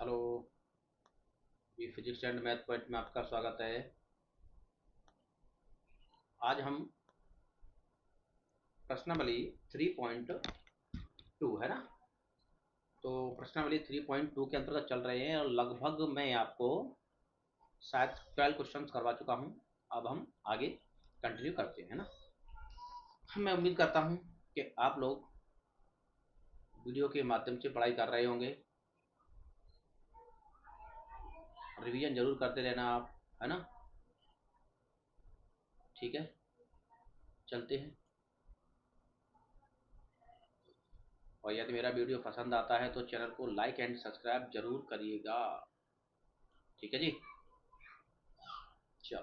Hello जी। Physics and math point में आपका स्वागत है। आज हम प्रश्नावली 3.2 है ना। तो प्रश्नावली 3.2 के अंतर्गत चल रहे हैं और लगभग मैं आपको शायद 12 क्वेश्चन करवा चुका हूं। अब हम आगे कंटिन्यू करते हैं ना। मैं उम्मीद करता हूं कि आप लोग वीडियो के माध्यम से पढ़ाई कर रहे होंगे। रिवीजन जरूर करते रहना आप, है ना। ठीक है, चलते हैं। और यदि मेरा वीडियो पसंद आता है तो चैनल को लाइक एंड सब्सक्राइब जरूर करिएगा। ठीक है जी, चलो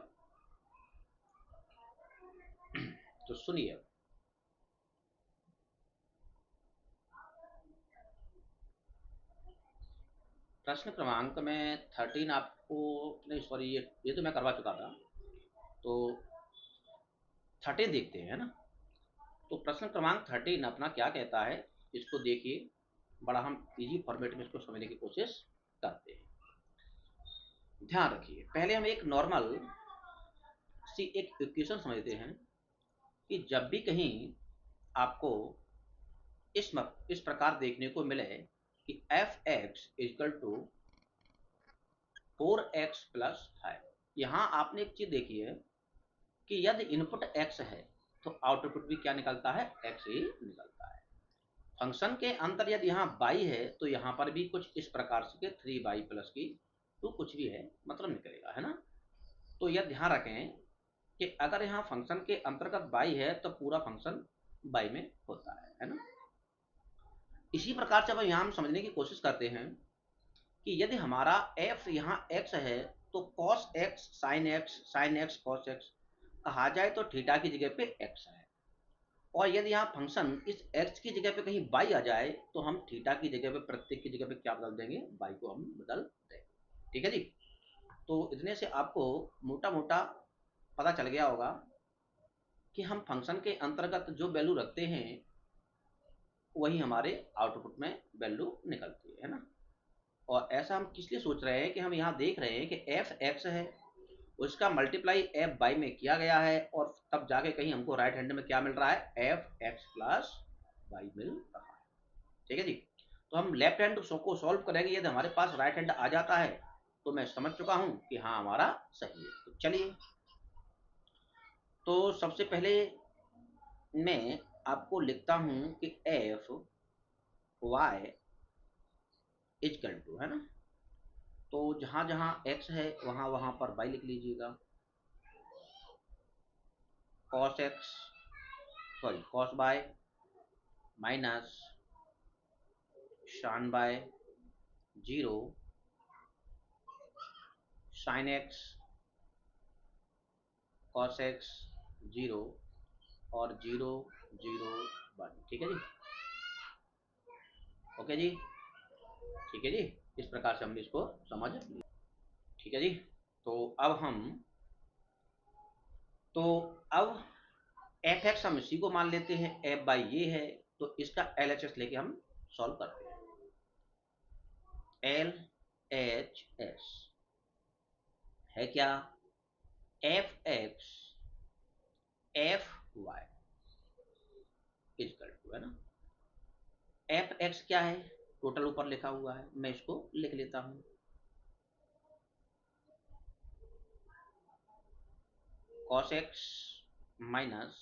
तो सुनिए। प्रश्न क्रमांक में 13 आपको, नहीं सॉरी, ये तो मैं करवा चुका था। तो 13 देखते हैं, है ना। तो प्रश्न क्रमांक 13 अपना क्या कहता है, इसको देखिए। बड़ा हम इजी फॉर्मेट में इसको समझने की कोशिश करते हैं। ध्यान रखिए, पहले हम एक नॉर्मल सी एक इक्वेशन समझते हैं कि जब भी कहीं आपको इस प्रकार देखने को मिले कि F X equal to 4x plus 5। यहाँ आपने एक चीज देखी है कि यदि इनपुट x है तो आउटपुट भी क्या निकलता है, x ही निकलता है। फंक्शन के अंतर यदि यहाँ y है तो यहाँ पर भी कुछ इस प्रकार से 3y प्लस की 2 कुछ भी है मतलब निकलेगा, है ना। तो यह ध्यान रखें कि अगर यहाँ फंक्शन के अंतर्गत y है तो पूरा फंक्शन y में होता है ना। इसी प्रकार से अब यहाँ हम समझने की कोशिश करते हैं कि यदि हमारा f यहाँ x है तो cos x sin x cos x कहा जाए तो थीटा की जगह पे x है। और यदि यहाँ फंक्शन इस x की जगह पे कहीं y आ जाए तो हम थीटा की जगह पे, प्रत्येक की जगह पे क्या बदल देंगे, y को हम बदल देंगे। ठीक है जी। तो इतने से आपको मोटा मोटा पता चल गया होगा कि हम फंक्शन के अंतर्गत जो वैल्यू रखते हैं वही हमारे आउटपुट में वैल्यू निकलती है ना। और ऐसा हम किस लिए सोच रहे हैं कि हम यहाँ देख रहे हैं कि एफ एक्स है, उसका मल्टीप्लाई एफ बाई में किया गया है और तब जाके कहीं हमको राइट हैंड में क्या मिल रहा है, एफ एक्स प्लस वाई मिल रहा है। ठीक है जी। तो हम लेफ्ट हैंड को सॉल्व करेंगे, यदि हमारे पास राइट हैंड आ जाता है तो मैं समझ चुका हूं कि हाँ हमारा सही है। तो चलिए, तो सबसे पहले मैं आपको लिखता हूं कि एफ वाई इजकल टू, है ना। तो जहां जहां एक्स है वहां वहां पर वाई लिख लीजिएगा। cos x, sorry cos bye minus शान bye 0 sin x cos x 0 और 0 0 1। ठीक है जी, ओके जी। ठीक है जी, इस प्रकार से हमने इसको समझ लिया। ठीक है जी। तो अब हम, तो अब एफ एक्स हम इसी को मान लेते हैं, एफ बाई ये है तो इसका एल एच एस लेके हम सॉल्व करते हैं। एल एच एस है क्या, F X F Y equal to, है ना। एफ एक्स क्या है, टोटल ऊपर लिखा हुआ है, मैं इसको लिख लेता हूं। cos x minus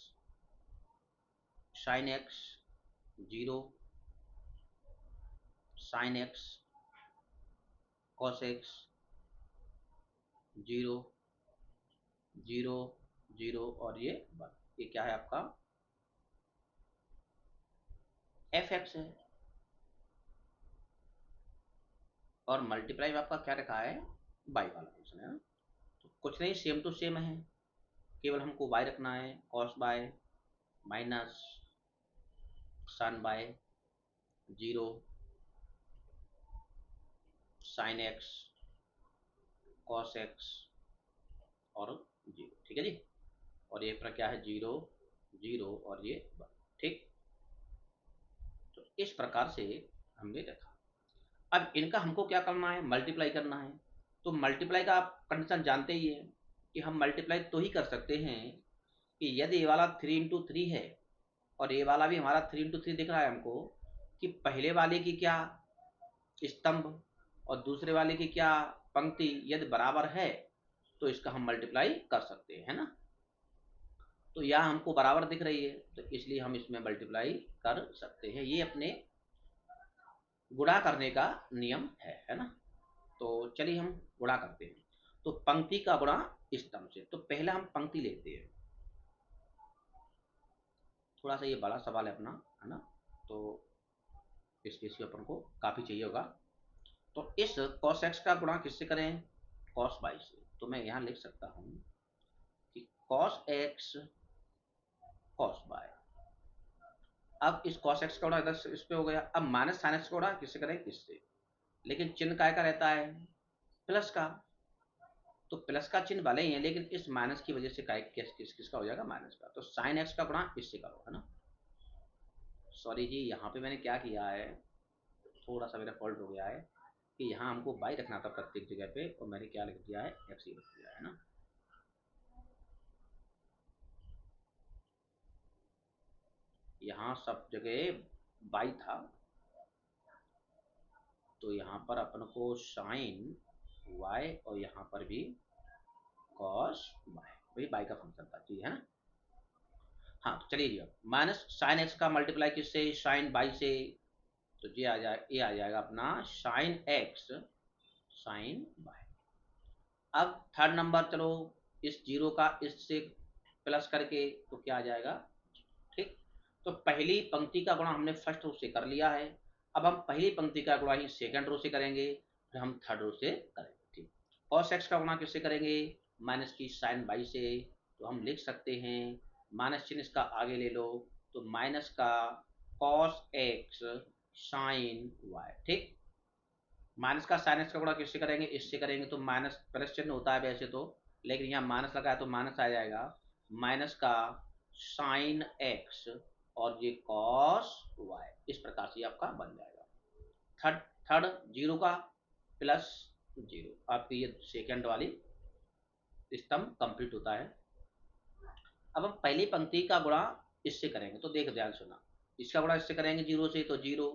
sin x 0 sin x cos x 0 0 0 और ये 1। ये क्या है आपका, एफ एक्स है। और मल्टीप्लाई में आपका क्या रखा है, बाई वाला फंक्शन है ना। तो कुछ नहीं, सेम टू सेम है, केवल हमको बाय रखना है। Cos y minus sine y 0 sine x cos x और 0। ठीक है जी। और ये क्या है, 0 0 और ये 1। ठीक, तो इस प्रकार से हमने रखा। अब इनका हमको क्या करना है, मल्टीप्लाई करना है। तो मल्टीप्लाई का आप कंडीशन जानते ही है कि हम मल्टीप्लाई तो ही कर सकते हैं कि यदि ये वाला 3 × 3 है और ये वाला भी हमारा 3 × 3 दिख रहा है हमको, कि पहले वाले की क्या स्तंभ और दूसरे वाले की क्या पंक्ति यदि बराबर है तो इसका हम मल्टीप्लाई कर सकते हैं, है ना। तो यहाँ हमको बराबर दिख रही है तो इसलिए हम इसमें मल्टीप्लाई कर सकते हैं। ये अपने गुणा करने का नियम है ना। तो चलिए हम गुणा करते हैं। तो पंक्ति का गुणा स्तंभ से, तो पहले हम पंक्ति लेते हैं। थोड़ा सा ये बड़ा सवाल है अपना, है ना, तो इसके अपन को काफ़ी चाहिए होगा। तो इस cos x का गुणा किससे करें, cos y से। तो मैं यहाँ लिख सकता हूँ कि cos x cos y। अब इस cos x का गुणा इधर इस पे हो गया। अब माइनस sin x का गुणा किससे करें, इससे। लेकिन चिन्ह काय का रहता है, प्लस का। तो प्लस का चिन्ह भले ही है लेकिन इस माइनस की वजह से किसका हो जाएगा, माइनस का। तो sin x का गुणा इससे करो, है ना। सॉरी जी, यहाँ पे मैंने क्या किया है, थोड़ा सा मेरा फॉल्ट हो गया है कि यहाँ हमको बाई रखना था प्रत्येक जगह पे और मैंने क्या लिख दिया है, एक्स ही लिख दिया है ना। यहाँ सब जगह बाई था तो यहाँ पर अपन को साइन वाई और यहाँ पर भी कॉस वाई, वही बाई का फंक्शन था, ठीक है ना। हाँ तो चलिए जी, अब माइनस साइन एक्स का मल्टीप्लाई किससे, साइन बाई से। तो ये आ जाएगा अपना साइन एक्स साइन वाई। अब थर्ड नंबर, चलो इस जीरो का इससे प्लस करके तो क्या आ जाएगा, ठीक। तो पहली पंक्ति का गुणा हमने फर्स्ट रो से कर लिया है। अब हम पहली पंक्ति का गुणा ही सेकंड रो से करेंगे, फिर हम थर्ड रो से करेंगे, ठीक। cos x का गुणा किससे करेंगे, माइनस की साइन बाई से। तो हम लिख सकते हैं, माइनस चिन्ह इसका आगे ले लो, तो माइनस का cos x साइन y, ठीक। माइनस का साइन एक्स का गुणा किससे करेंगे, इससे करेंगे। तो माइनस प्लस चिन्ह होता है वैसे तो, लेकिन यहाँ माइनस लगा है तो माइनस आ जाएगा। माइनस का साइन एक्स और ये कॉस वाई, इस प्रकार से आपका बन जाएगा। थर्ड थर्ड जीरो का प्लस जीरो, आपकी ये सेकंड वाली स्तंभ कंप्लीट होता है। अब हम पहली पंक्ति का गुणा इससे करेंगे, तो देख ध्यान सुना। इसका गुणा इससे करेंगे जीरो से तो जीरो,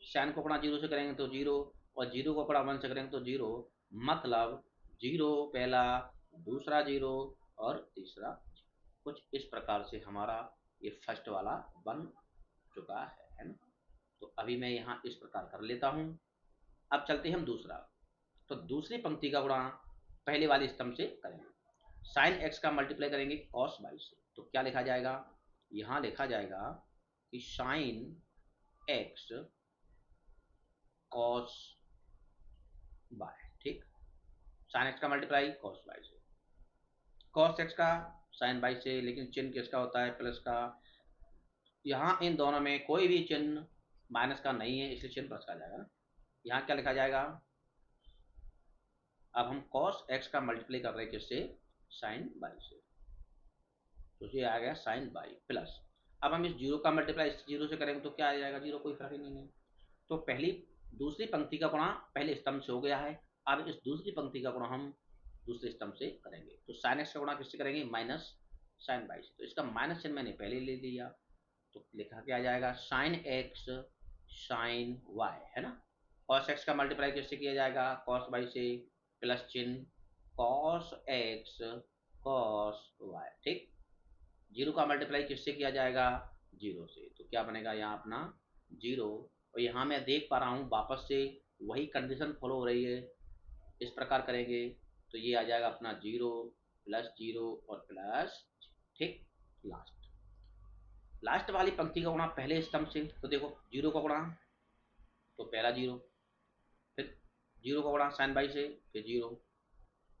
साइन को गुणा जीरो से करेंगे तो जीरो, और जीरो को गुणा वन से करेंगे तो जीरो। मतलब जीरो पहला, दूसरा जीरो और तीसरा। कुछ इस प्रकार से हमारा ये फर्स्ट वाला बन चुका है ना। तो अभी मैं यहाँ इस प्रकार कर लेता हूँ। अब चलते हैं हम दूसरा। तो दूसरी पंक्ति का गुणा पहले वाले स्तंभ से करेंगे। साइन एक्स का मल्टीप्लाई करेंगे कॉस बाई से, तो क्या लिखा जाएगा, यहाँ लिखा जाएगा कि साइन एक्स कॉस बाय, ठीक। साइन एक्स का मल्टीप्लाई कॉस बाई से, कॉस एक्स का साइन बाई से, लेकिन चिन्ह किसका होता है, प्लस का। यहाँ इन दोनों में कोई भी चिन्ह माइनस का नहीं है इसलिए चिन्ह प्लस का आ जाएगा ना। यहाँ क्या लिखा जाएगा, अब हम कॉस एक्स का मल्टीप्लाई कर रहे हैं किससे, साइन बाई से। तो ये आ गया साइन बाई प्लस। अब हम इस जीरो का मल्टीप्लाई इस जीरो से करेंगे तो क्या आ जाएगा, जीरो, कोई फर्क ही नहीं है। तो पहली दूसरी पंक्ति का गुणा पहले स्तंभ से हो गया है। अब इस दूसरी पंक्ति का गुणा हम दूसरे स्तंभ से करेंगे। तो साइन एक्स का गुणा किससे करेंगे, माइनस साइन बाई से। तो इसका माइनस चिन्ह मैंने पहले ले लिया, तो लिखा क्या जाएगा, साइन एक्स साइन वाई, है ना। कॉस एक्स का मल्टीप्लाई किससे किया जाएगा, कॉस बाई से, प्लस चिन्ह कॉस एक्स कॉस वाई, ठीक। जीरो का मल्टीप्लाई किससे किया जाएगा, जीरो से। तो क्या बनेगा यहाँ अपना जीरो, और यहाँ मैं देख पा रहा हूँ वापस से वही कंडीशन फॉलो हो रही है। इस प्रकार करेंगे तो ये आ जाएगा अपना जीरो प्लस जीरो और प्लस, ठीक। लास्ट लास्ट वाली पंक्ति का गुणा पहले स्तंभ से, तो देखो जीरो का गुणा तो पहला जीरो, फिर जीरो का गुणा साइन बाई से, फिर जीरो,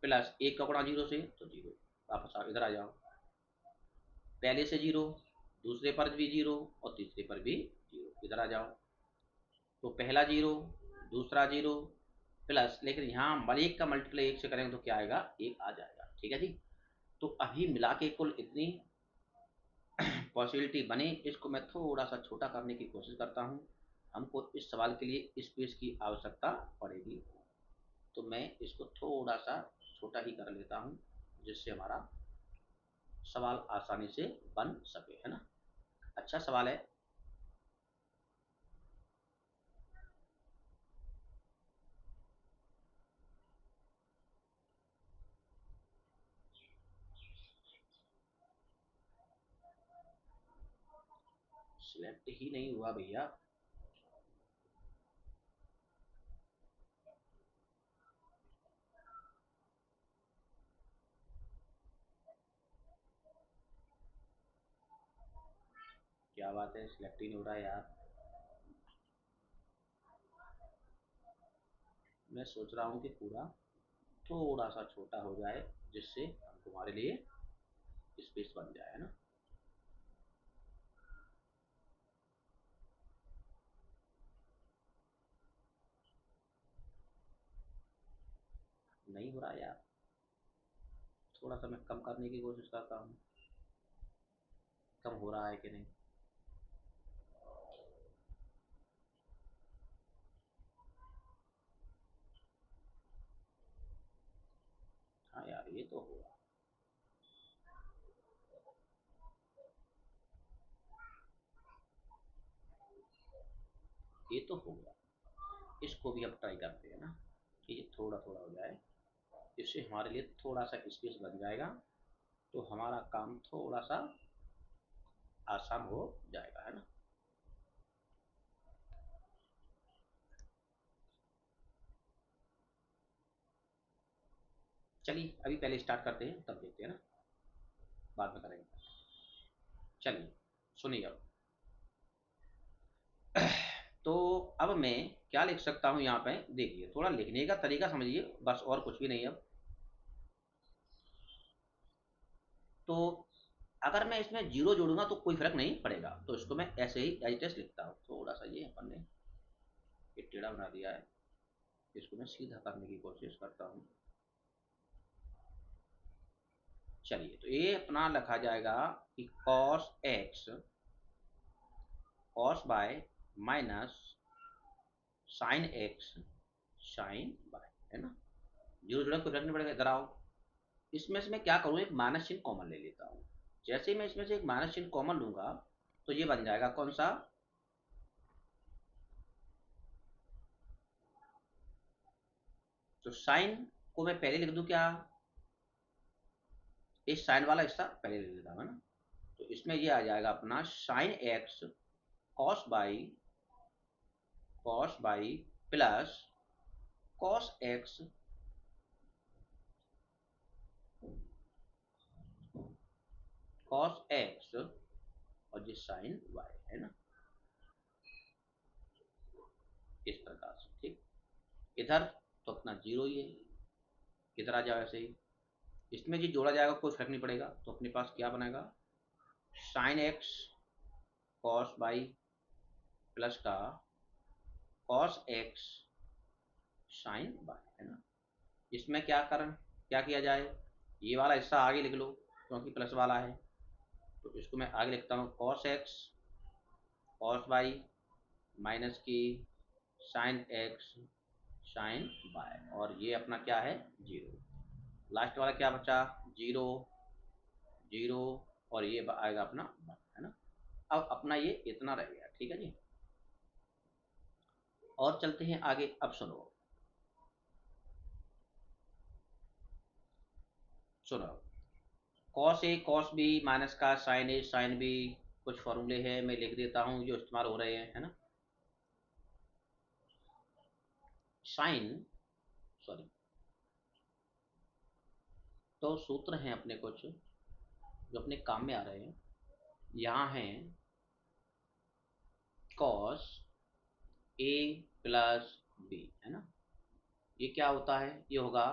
प्लस एक का गुणा जीरो से तो जीरो। वापस इधर आ जाओ, पहले से जीरो, दूसरे पर भी जीरो और तीसरे पर भी जीरो, इधर आ जाओ। तो पहला जीरो, दूसरा जीरो, प्लस, लेकिन यहाँ एक का मल्टीप्लाई एक से करेंगे तो क्या आएगा, एक आ जाएगा, ठीक है जी। तो अभी मिला के कुल इतनी पॉसिबिलिटी बने, इसको मैं थोड़ा सा छोटा करने की कोशिश करता हूँ। हमको इस सवाल के लिए स्पेस की आवश्यकता पड़ेगी, तो मैं इसको थोड़ा सा छोटा ही कर लेता हूँ जिससे हमारा सवाल आसानी से बन सके, है ना। अच्छा सवाल है। सिलेक्ट ही नहीं हुआ भैया। क्या बात है, सिलेक्ट ही नहीं हो रहा यार। मैं सोच रहा हूँ कि पूरा थोड़ा सा छोटा हो जाए जिससे तुम्हारे लिए स्पेस बन जाए, है ना। नहीं हो रहा यार, थोड़ा सा मैं कम करने की कोशिश करता हूँ, कम हो रहा है कि नहीं। हाँ यार, ये तो हुआ। ये तो हो गया। इसको भी अब ट्राई करते हैं ना कि ये थोड़ा थोड़ा हो जाए, इससे हमारे लिए थोड़ा सा स्पेस बन जाएगा, तो हमारा काम थोड़ा सा आसान हो जाएगा, है ना। चलिए अभी पहले स्टार्ट करते हैं, तब देखते हैं ना, बाद में करेंगे। चलिए सुनिए अब। तो अब मैं क्या लिख सकता हूँ यहाँ पे, देखिए थोड़ा लिखने का तरीका समझिए, बस और कुछ भी नहीं अब। तो अगर मैं इसमें जीरो जोड़ूंगा तो कोई फर्क नहीं पड़ेगा, तो इसको मैं ऐसे ही एज इट इज लिखता हूँ। थोड़ा सा ये अपन ने ये टेढ़ा बना दिया है, इसको मैं सीधा करने की कोशिश करता हूँ। चलिए तो ये अपना लिखा जाएगा कि cos x cos y minus sine x sine y, है ना। जीरो जोड़ने कोई फर्क नहीं पड़ेगा। इधर आओ, इसमें से मैं क्या करूँ, एक माइनस चिन्ह कॉमन ले लेता हूँ। जैसे ही मैं इसमें से एक माइनस चिन्ह कॉमन लूंगा तो ये बन जाएगा कौन सा, तो साइन को मैं पहले लिख दूं क्या, इस साइन वाला हिस्सा पहले लिख देता हूँ, है ना। तो इसमें ये आ जाएगा अपना sign x cos by plus cos x और ये साइन वाई, है ना, इस प्रकार से। ठीक, इधर तो अपना जीरो ही है, इधर आ जाओ ऐसे ही। इसमें जी जोड़ा जाएगा कोई फर्क नहीं पड़ेगा, तो अपने पास क्या बनेगा, sign x cos by plus का कॉस एक्स साइन बाई, है ना। इसमें क्या किया जाए, ये वाला हिस्सा आगे लिख लो क्योंकि प्लस वाला है, तो इसको मैं आगे लिखता हूँ cos x cos by minus की साइन एक्स साइन बाय, और ये अपना क्या है, जीरो। लास्ट वाला क्या बचा, जीरो जीरो, और ये आएगा अपना वन, है ना। अब अपना ये इतना रह गया, ठीक है जी। और चलते हैं आगे, अब सुनो सुनो, cos A cos B minus का साइन ए साइन बी, कुछ फॉर्मूले हैं मैं लिख देता हूँ जो इस्तेमाल हो रहे हैं, है ना। साइन, सॉरी, तो सूत्र हैं अपने कुछ जो अपने काम में आ रहे हैं। यहाँ हैं कॉस ए प्लस बी, है ना। ये क्या होता है, ये होगा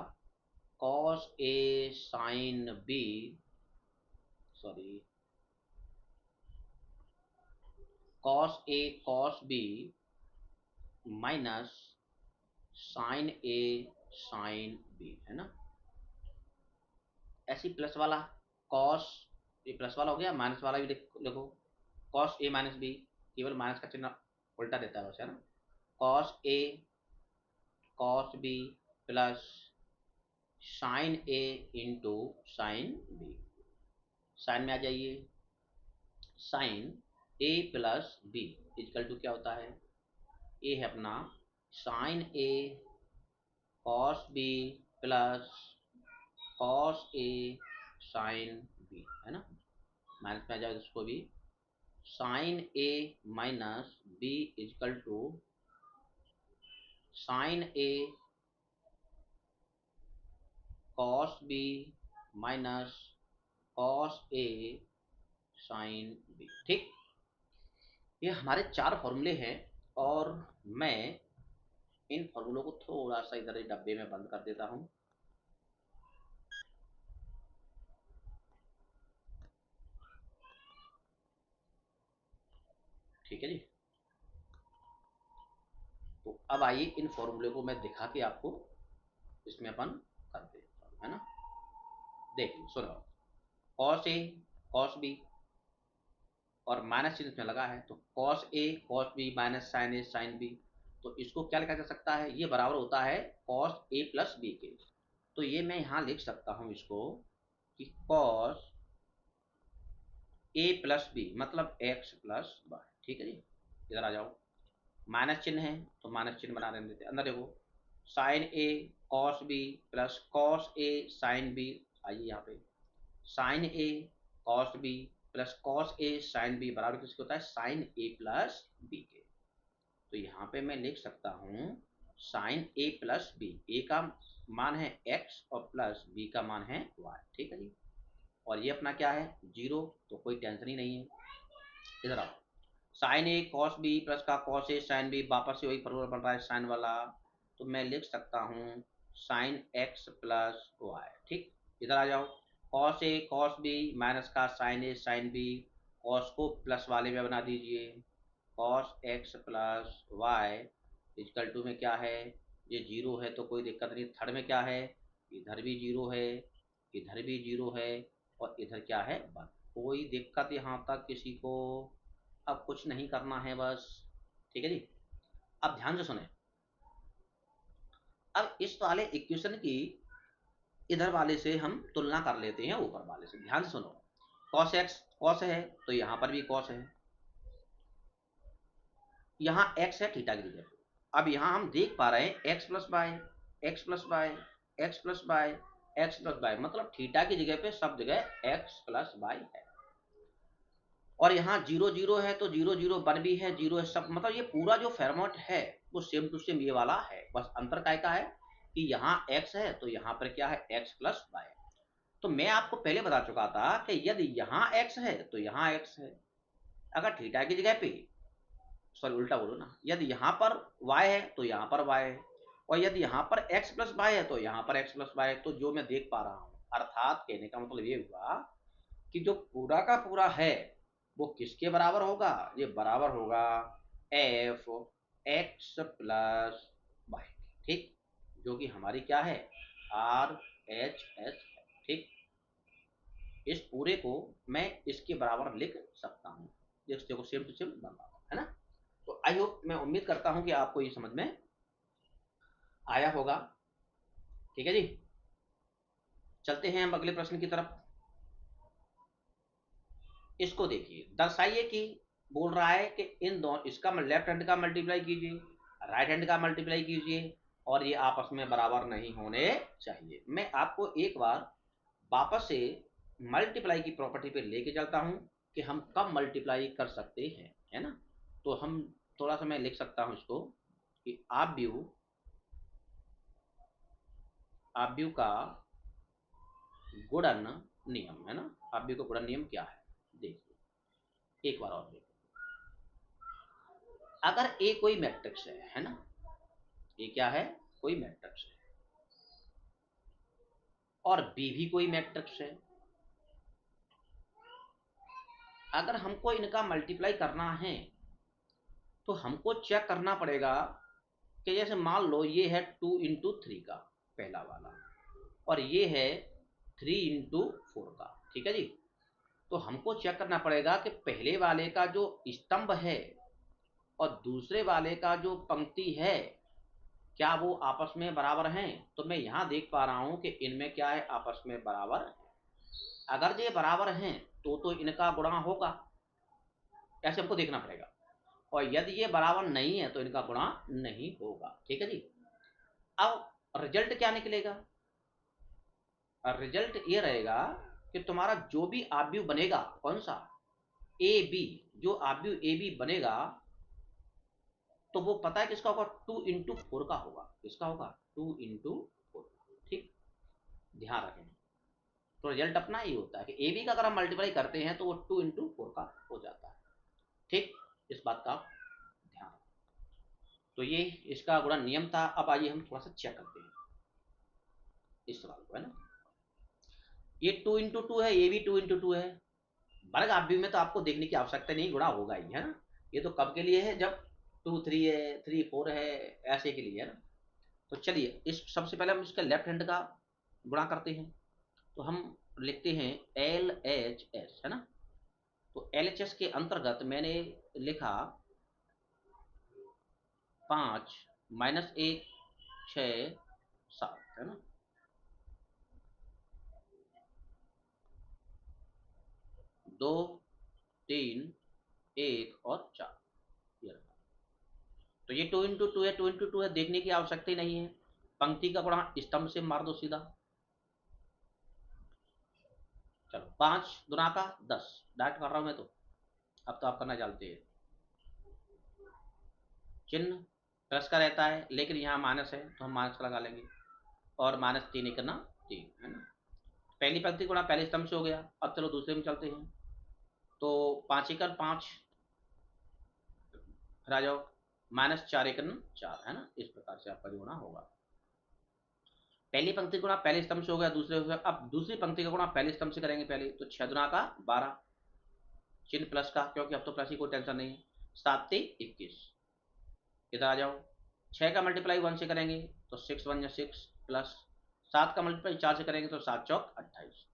cos A sine B, sorry, cos A cos B minus sign A sine B, है ना। ऐसी प्लस वाला कॉस, ये प्लस वाला हो गया, माइनस वाला भी लिखो, कॉस ए माइनस बी, केवल माइनस का चिन्ह उल्टा देता है बस, है ना। Cos A cos B plus sine A into sine B. Sine में आ जाइए, sine A plus B equal to क्या होता है, ए है अपना sine A cos B plus cos A sine B, है ना। माइनस में आ जाए उसको भी, sine A minus B equal to sine A cos B minus cos A sine B. ठीक, ये हमारे चार फॉर्मूले हैं और मैं इन फॉर्मूलों को थोड़ा सा इधर एक डब्बे में बंद कर देता हूं। ठीक है जी। तो अब आइए इन फॉर्मूले को मैं दिखा के आपको इसमें अपन करते हैं, है ना। देखिए सुनो, कॉस ए कॉस बी और माइनस चिन्ह इसमें लगा है, तो cos A cos B minus sign A sine B, तो इसको क्या लिखा जा सकता है, ये बराबर होता है कॉस ए प्लस बी के। तो ये मैं यहाँ लिख सकता हूँ इसको कि कॉस ए प्लस बी मतलब एक्स प्लस वाई। ठीक है जी। इधर आ जाओ, माइनस चिन्ह है तो माइनस चिन्ह बना देते, अंदर देखो sign A cos B plus cos A sine B. आइए यहाँ पे sign A cos B plus cos A sine B बराबर किसके होता है, साइन ए प्लस बी के। तो यहाँ पे मैं लिख सकता हूँ साइन ए प्लस बी, ए का मान है एक्स और प्लस बी का मान है वाई। ठीक है जी। और ये अपना क्या है, जीरो, तो कोई टेंशन ही नहीं है। इधर आओ, sign A cos B plus का कॉस ए साइन बी, वापस से वही फॉर्मूला बन रहा है साइन वाला, तो मैं लिख सकता हूँ साइन एक्स प्लस वाई। ठीक, इधर आ जाओ, cos A cos B minus का sine A sine B, cos को प्लस वाले में बना दीजिए, cos X plus Y equal to में क्या है, ये जीरो है तो कोई दिक्कत नहीं। थर्ड में क्या है, इधर भी जीरो है, इधर भी जीरो है और इधर क्या है वन। कोई दिक्कत यहाँ तक किसी को, अब कुछ नहीं करना है बस। ठीक है जी। अब ध्यान से सुने, अब इस वाले इक्वेशन की इधर वाले से हम तुलना कर लेते हैं ऊपर वाले से। ध्यान से सुनो, कॉस एक्स कॉस है तो यहाँ पर भी कॉस है, यहाँ एक्स है थीटा की जगह। अब यहाँ हम देख पा रहे हैं x plus by x plus by x plus by x plus by, मतलब थीटा की जगह पे सब जगह एक्स प्लस बाय है। और यहाँ जीरो जीरो है तो जीरो जीरो वन भी है, जीरो है सब, मतलब ये पूरा जो फॉर्मेट है वो सेम टू सेम ये वाला है। बस अंतर काय का है कि यहाँ x है तो यहाँ पर क्या है x प्लस वाई। तो मैं आपको पहले बता चुका था कि यदि यहाँ x है तो यहाँ x है, अगर थीटा की जगह पे, सॉरी उल्टा बोलो ना, यदि यहाँ पर y है तो यहाँ पर y है, और यदि यहाँ पर x प्लस वाई है तो यहाँ पर x प्लस वाई है। तो जो मैं देख पा रहा हूँ, अर्थात कहने का मतलब ये हुआ कि जो पूरा का पूरा है वो किसके बराबर होगा, ये बराबर होगा एफ एक्स प्लस वाई। ठीक, जो कि हमारी क्या है, आर एच एस है। ठीक, इस पूरे को मैं इसके बराबर लिख सकता हूँ, देखो सेम टू सेम बन रहा है ना। तो आई होप, मैं उम्मीद करता हूँ कि आपको ये समझ में आया होगा। ठीक है जी, चलते हैं हम अगले प्रश्न की तरफ। इसको देखिए, दर्शाइए कि बोल रहा है कि इन दोनों, इसका लेफ्ट हैंड का मल्टीप्लाई कीजिए, राइट हैंड का मल्टीप्लाई कीजिए और ये आपस में बराबर नहीं होने चाहिए। मैं आपको एक बार वापस से मल्टीप्लाई की प्रॉपर्टी पे लेके चलता हूं कि हम कब मल्टीप्लाई कर सकते हैं, है ना। तो हम थोड़ा सा मैं लिख सकता हूं इसको कि आव्यू का गुणन नियम, है ना। आव्यू का गुणन नियम क्या है, देखिए एक बार और देखिए। अगर ए कोई मैट्रिक्स है ना, ये क्या है, कोई मैट्रिक्स है, और बी भी कोई मैट्रिक्स है, अगर हमको इनका मल्टीप्लाई करना है तो हमको चेक करना पड़ेगा कि जैसे मान लो ये है 2 into 3 का पहला वाला, और ये है 3 into 4 का। ठीक है जी। तो हमको चेक करना पड़ेगा कि पहले वाले का जो स्तंभ है और दूसरे वाले का जो पंक्ति है क्या वो आपस में बराबर हैं, तो मैं यहाँ देख पा रहा हूँ कि इनमें क्या है, आपस में बराबर है। अगर ये बराबर हैं तो इनका गुणा होगा, ऐसे हमको देखना पड़ेगा। और यदि ये बराबर नहीं है तो इनका गुणा नहीं होगा। ठीक है जी। अब रिजल्ट क्या निकलेगा? रिजल्ट ये रहेगा कि तुम्हारा जो भी आव्यूह बनेगा, कौन सा, ए बी, जो आव्यूह ए बी बनेगा तो वो पता है किसका होगा, 2 × 4 का होगा। किसका होगा? 2 × 4। ठीक, ध्यान रखें। तो रिजल्ट अपना ही होता है कि ए बी का अगर हम मल्टीप्लाई करते हैं तो वो 2 × 4 का हो जाता है। ठीक, इस बात का ध्यान। तो ये इसका गुणा नियम था। अब आइए हम थोड़ा सा चेक करते हैं इस सवाल को, है ना। ये 2 × 2 है, ये भी 2 × 2 है। वर्ग आव्यूह में तो आपको देखने की आवश्यकता नहीं, गुणा होगा ही, है ना। ये तो कब के लिए है, जब 2 3 है, 3 4 है, ऐसे के लिए, है ना। तो चलिए इस सबसे पहले हम इसका लेफ्ट हैंड का गुणा करते हैं। तो हम लिखते हैं LHS, है ना। तो LHS के अंतर्गत मैंने लिखा 5 -1 6 7, है ना। 2 3 1 और 4, ये रखा। तो ये 2 × 2 है, 2 × 2 है, देखने की आवश्यकता ही नहीं है। पंक्ति का गुणा स्तंभ से मार दो सीधा। चलो 5 दुना का 10, डायरेक्ट कर रहा हूं मैं तो, अब तो आप करना जानते हैं। चिन्ह प्लस का रहता है, लेकिन यहाँ माइनस है तो हम माइनस का लगा लेंगे। और -3 × 3, है ना। पहली पंक्ति गुणा पहले स्तंभ से हो गया। अब चलो दूसरे में चलते हैं। तो 5 × 5, फिर आ जाओ -4 × 4, है ना। इस प्रकार से आपका जो गुणा होगा। पहली पंक्ति गुणा पहले स्तंभ से हो गया, दूसरे हो गया। अब दूसरी पंक्ति का गुणा पहले स्तंभ से करेंगे पहले। तो 6 दुना का 12, चिन्ह प्लस का, क्योंकि अब तो प्लस की कोई टेंशन नहीं है। 7 3 21, इधर आ जाओ। 6 का मल्टीप्लाई 1 से करेंगे तो 6 1 6 प्लस 7 का मल्टीप्लाई 4 से करेंगे तो 7 चौक 28।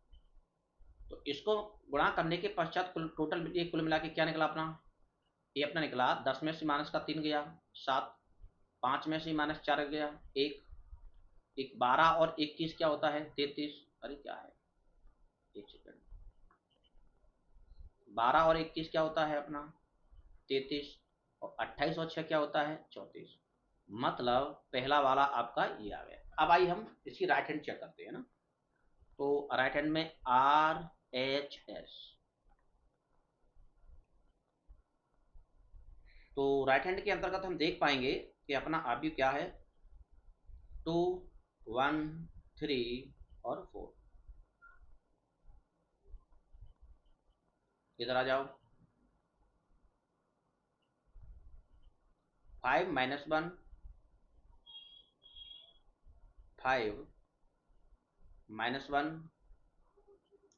तो इसको गुणा करने के पश्चात टोटल ये कुल मिला के क्या निकला अपना, ये अपना निकला 10 में से माइनस का 3 गया 7, 5 में से -4 गया 1, 12 और 21 क्या होता है 33। अरे क्या है, एक सेकंड, 12 और 21 क्या होता है अपना 33, और 28 और 6 क्या होता है 34। मतलब पहला वाला आपका ये आ गया। अब आइए हम इसकी राइट हैंड चेक करते हैं ना। तो राइट हैंड में RHS, तो राइट हैंड के अंतर्गत हम देख पाएंगे कि अपना आव्यूह क्या है, 2 1 3 और 4। इधर आ जाओ। 5 -1 5 -1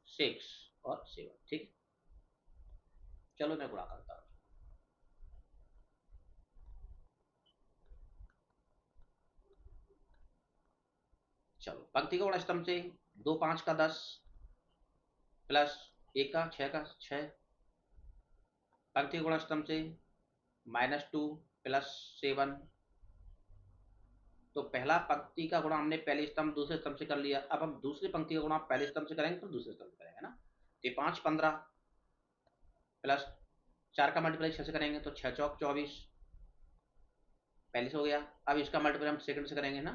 6 और 7। ठीक, चलो मैं गुणा करता हूँ। चलो पंक्ति का गुणा स्तंभ से 2 5 का 10 प्लस 1 का 6 का 6। पंक्ति का गुणा स्तंभ से -2 प्लस 7। तो पहला पंक्ति का गुणा हमने पहले स्तंभ दूसरे स्तंभ से कर लिया। अब हम दूसरी पंक्ति का गुणा पहले स्तंभ से करेंगे तो दूसरे स्तंभ से करेंगे ना। ये 5 15 प्लस 4 का मल्टीप्लाई 6 से करेंगे तो 6 चौक 24, पहले से हो गया। अब इसका मल्टीप्लाई हम सेकंड से करेंगे ना।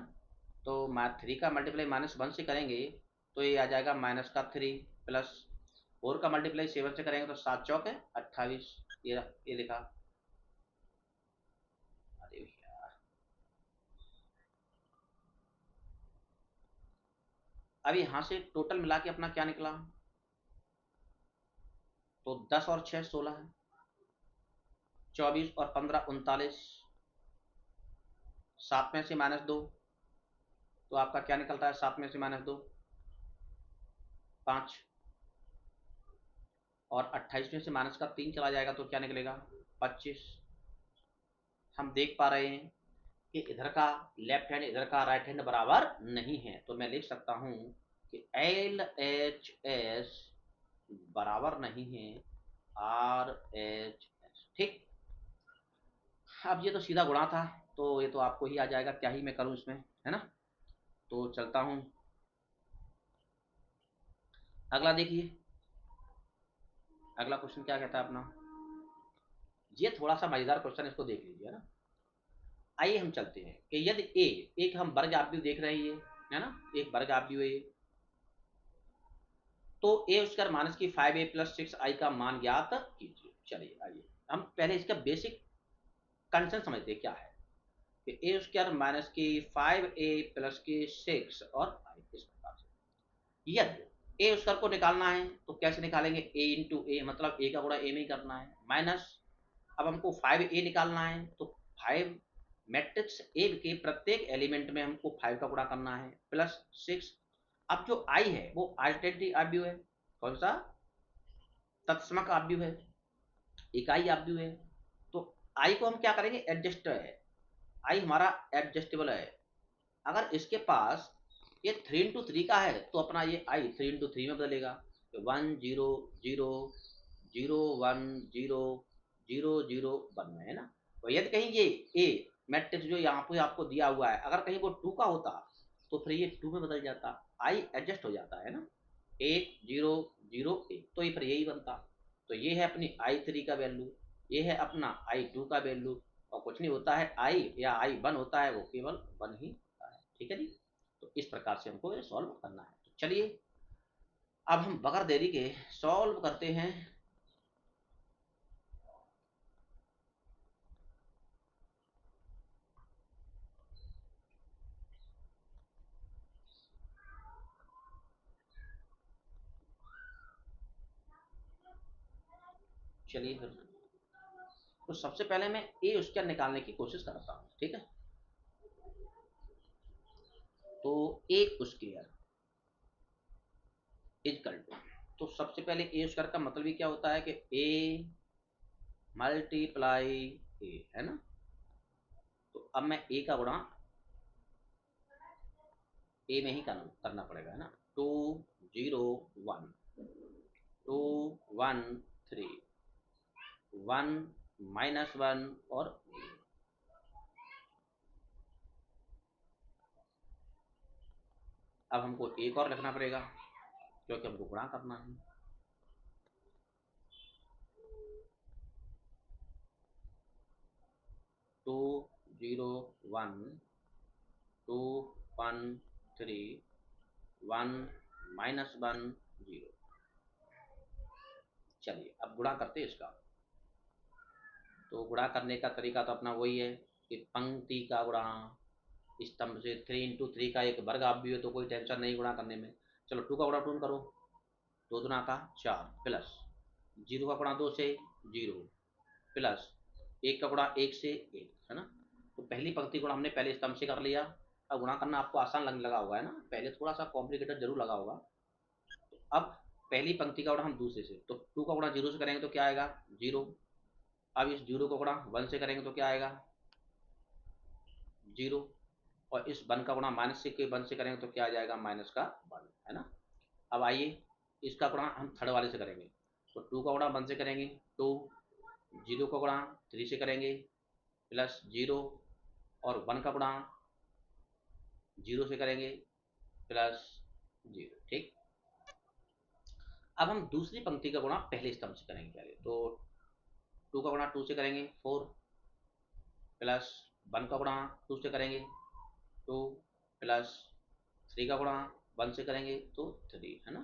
तो 3 का मल्टीप्लाई -1 से करेंगे तो ये आ जाएगा -3 प्लस 4 का मल्टीप्लाई 7 से करेंगे तो 7 चौक है 28। ये लिखा। अरे यार, अब यहाँ से टोटल मिला के अपना क्या निकला, तो 10 और 6 16 है, 24 और 15 39, 7 में से -2, तो आपका क्या निकलता है 7 में से -2 5, और 28 में से माइनस का 3 चला जाएगा तो क्या निकलेगा 25। हम देख पा रहे हैं कि इधर का लेफ्ट हैंड इधर का राइट हैंड बराबर नहीं है, तो मैं लिख सकता हूं कि LHS बराबर नहीं है RHS। ठीक, अब ये तो सीधा गुणा था, तो ये तो आपको ही आ जाएगा, क्या ही मैं करूं इसमें, है ना। तो चलता हूं, अगला देखिए, अगला क्वेश्चन क्या कहता है अपना। ये थोड़ा सा मजेदार क्वेश्चन, इसको देख लीजिए ना। आइए हम चलते हैं कि यदि ए, एक हम वर्ग आव्यूह देख रहे हैं, ये है ना, एक वर्ग आव्यूह है ये, तो ए स्क्वायर माइनस की 5a प्लस 6i का मान ज्ञात कीजिए। चलिए आइए हम पहले इसका बेसिक कंसेप्ट समझते हैं क्या है, कि ए स्क्वायर माइनस की 5a प्लस की 6 और i, इस प्रकार से यदि ए स्क्वायर को निकालना है तो कैसे निकालेंगे, a इंटू ए, मतलब a का गुणा a में ही करना है, माइनस अब हमको 5a निकालना है तो 5 मैट्रिक्स ए के प्रत्येक एलिमेंट में हमको 5 का गुणा करना है, प्लस 6। अब जो i है वो अल्टरनेटिव आव्यूह है, कौन सा, तत्समक आव्यूह है, इकाई आव्यूह है। तो i को हम क्या करेंगे, एडजस्ट है, i हमारा एडजस्टेबल है। अगर इसके पास ये 3 into 3 का है तो अपना ये i 3 into 3 में बदलेगा, 1 0 0 0 1 0 0 0 1 में, है ना। तो यदि कहीं ये a मैट्रिक्स जो यहाँ पे आपको दिया हुआ है, अगर कहीं वो 2 का होता तो फिर ये 2 में बदल जाता, i एडजस्ट हो जाता है ना, 1 0 0 1, तो ये फिर यही बनता। तो ये है अपनी i3 का वैल्यू, ये है अपना i2 का वैल्यू, और कुछ नहीं होता है i या i1 होता है, वो केवल 1 ही होता है, ठीक है जी। तो इस प्रकार से हमको ये सॉल्व करना है। तो चलिए अब हम बगैर देरी के सॉल्व करते हैं। चलिए फिर, तो सबसे पहले मैं ए स्क्वायर निकालने की कोशिश करता हूँ, ठीक है। तो ए स्क्वायर इक्वल टू, तो सबसे पहले ए स्क्वायर का मतलब ही क्या होता है कि ए मल्टीप्लाई ए, है ना। तो अब मैं ए का गुणा ए में ही करना पड़ेगा, है ना। 2 0 1, 2 1 3, 1 -1 और 0। अब हमको एक और लिखना पड़ेगा क्योंकि हमको गुणा करना है। 2 0 1 2 1 3 1 -1 0। चलिए अब गुणा करते हैं इसका। तो गुणा करने का तरीका तो अपना वही है कि पंक्ति का गुणा स्तंभ से, 3 into 3 का एक वर्ग आप भी हो तो कोई टेंशन नहीं गुणा करने में। चलो 2 का गुणा 2 करो, 2 दूना का 4, प्लस 0 का गुणा 2 से 0, प्लस 1 का गुणा 1 से 1, है ना। तो पहली पंक्ति गुणा हमने पहले स्तंभ से कर लिया। अब गुणा करना आपको आसान लगने लगा होगा, है ना, पहले थोड़ा सा कॉम्प्लिकेटेड जरूर लगा होगा। तो अब पहली पंक्ति का गुणा हम दूसरे से, तो 2 का गुणा 0 से करेंगे तो क्या आएगा, 0। अब इस 0 को गुणा 1 से करेंगे तो क्या आएगा, 0। और इस 1 का गुणा माइनस से के 1 से करेंगे तो क्या आ जाएगा, माइनस का 1, है ना। अब आइए इसका गुणा हम थर्ड वाले से करेंगे। तो 2 का गुणा 1 से करेंगे 2, 0 का गुणा 3 से करेंगे प्लस 0, और 1 का गुणा 0 से करेंगे प्लस 0, ठीक। अब हम दूसरी पंक्ति का गुणा पहले स्तंभ से करेंगे पहले। तो 2 का गुणा 2 से करेंगे 4, प्लस 1 का गुणा 2 से करेंगे 2, प्लस 3 का गुणा 1 से करेंगे तो 3, है ना।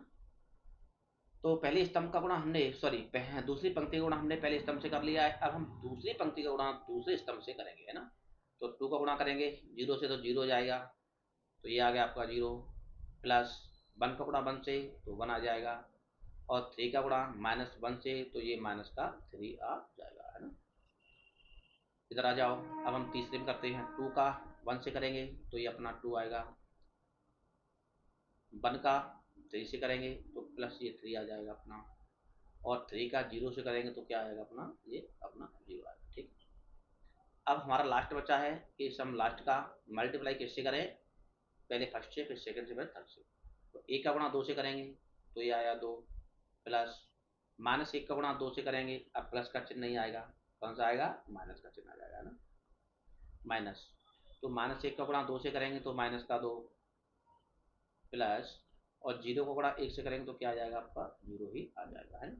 तो पहले स्तंभ का गुणा हमने, सॉरी, दूसरी पंक्ति का गुणा हमने पहले स्तंभ से कर लिया है। अब हम दूसरी पंक्ति का गुणा दूसरे स्तंभ से करेंगे, है ना। तो 2 का गुणा करेंगे 0 से तो 0 हो जाएगा, तो ये आ गया आपका 0, प्लस 1 का गुणा 1 से तो 1 आ जाएगा, और 3 का गुणा -1 से तो ये माइनस का 3 आ जाएगा, है ना। इधर आ जाओ, अब हम तीसरे में करते हैं। 2 का 1 से करेंगे तो ये अपना 2 आएगा, 1 का 3 से करेंगे तो प्लस ये 3 आ जाएगा अपना, और 3 का 0 से करेंगे तो क्या आएगा अपना, ये अपना 0 आएगा, ठीक। अब हमारा लास्ट बचा है कि सम लास्ट का मल्टीप्लाई किससे करें, पहले फर्स्ट से, फिर सेकंड से, फिर थर्ड से। तो 1 का गुणा 2 से करेंगे तो ये आया 2, प्लस -1 का गुणा 2 से करेंगे, अब प्लस का चिन्ह नहीं आएगा, कौन सा आएगा, माइनस का चिन्ह आ जाएगा, ना। माइनस, तो -1 का गुणा 2 से करेंगे तो माइनस का 2 प्लस, और 0 का गुणा 1 से करेंगे तो क्या आ जाएगा आपका 0 ही आ जाएगा, है ना।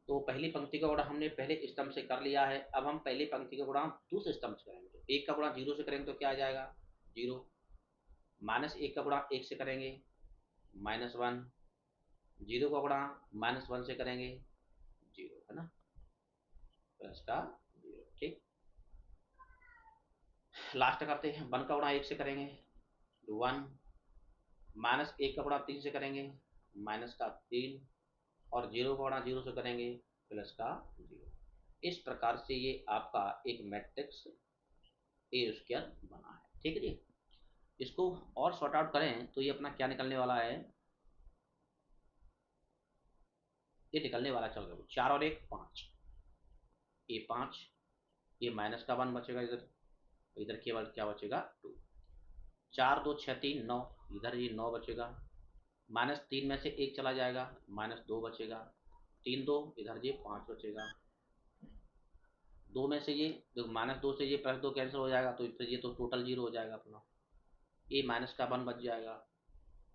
तो पहली पंक्ति का गुणा हमने पहले स्तंभ से कर लिया है, अब हम पहली पंक्ति का गुणा दूसरे स्तंभ से करेंगे। तो 1 का गुणा 0 से करेंगे तो क्या आ जाएगा 0, -1 का गुणा 1 से करेंगे -1, 0 का गुणा -1 से करेंगे 0, है ना, प्लस का 0। ठीक, लास्ट करते हैं, 1 का गुणा 1 से करेंगे 1, -1 का गुणा 3 से करेंगे माइनस का 3, और 0 का गुणा 0 से करेंगे प्लस का 0। इस प्रकार से ये आपका एक मैट्रिक्स ए स्क्वायर बना है। ठीक है जी, इसको और सॉर्ट आउट करें तो ये अपना क्या निकलने वाला है, ये निकलने वाला, चल रहा है 4 और 1 5, ये 5, ये माइनस का 1 बचेगा इधर, इधर केवल क्या बचेगा 2, 4 2 6 3 9, इधर ये 9 बचेगा, -3 में से 1 चला जाएगा -2 बचेगा, 3 2 इधर ये 5 बचेगा, 2 में से ये -2 से ये +2 कैंसिल हो जाएगा, तो फिर ये तो टोटल 0 हो जाएगा अपना, ये माइनस का 1 बच जाएगा,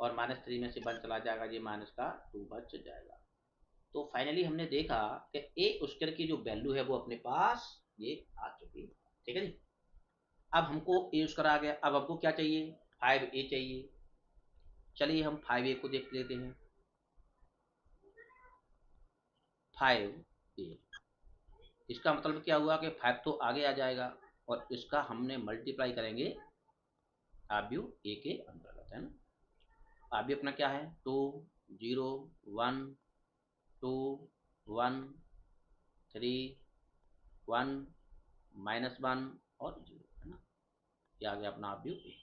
और -3 में से 1 चला जाएगा, ये माइनस का 2 बच जाएगा। तो फाइनली हमने देखा कि ए स्क्वायर की जो वैल्यू है वो अपने पास ये आ चुकी है। ठीक है जी, अब हमको ए स्क्वायर आ गया, अब हमको क्या चाहिए 5a चाहिए। चलिए हम 5a को देख लेते हैं। 5a, इसका मतलब क्या हुआ कि 5 तो आगे आ जाएगा, और इसका हमने मल्टीप्लाई करेंगे आव्यूह ए के अंतर्गत, है ना। आव्यूह अपना क्या है 2 0 1 2 1 3 1 -1 और 0, है ना। ये आ गया अपना आव्यूह ए।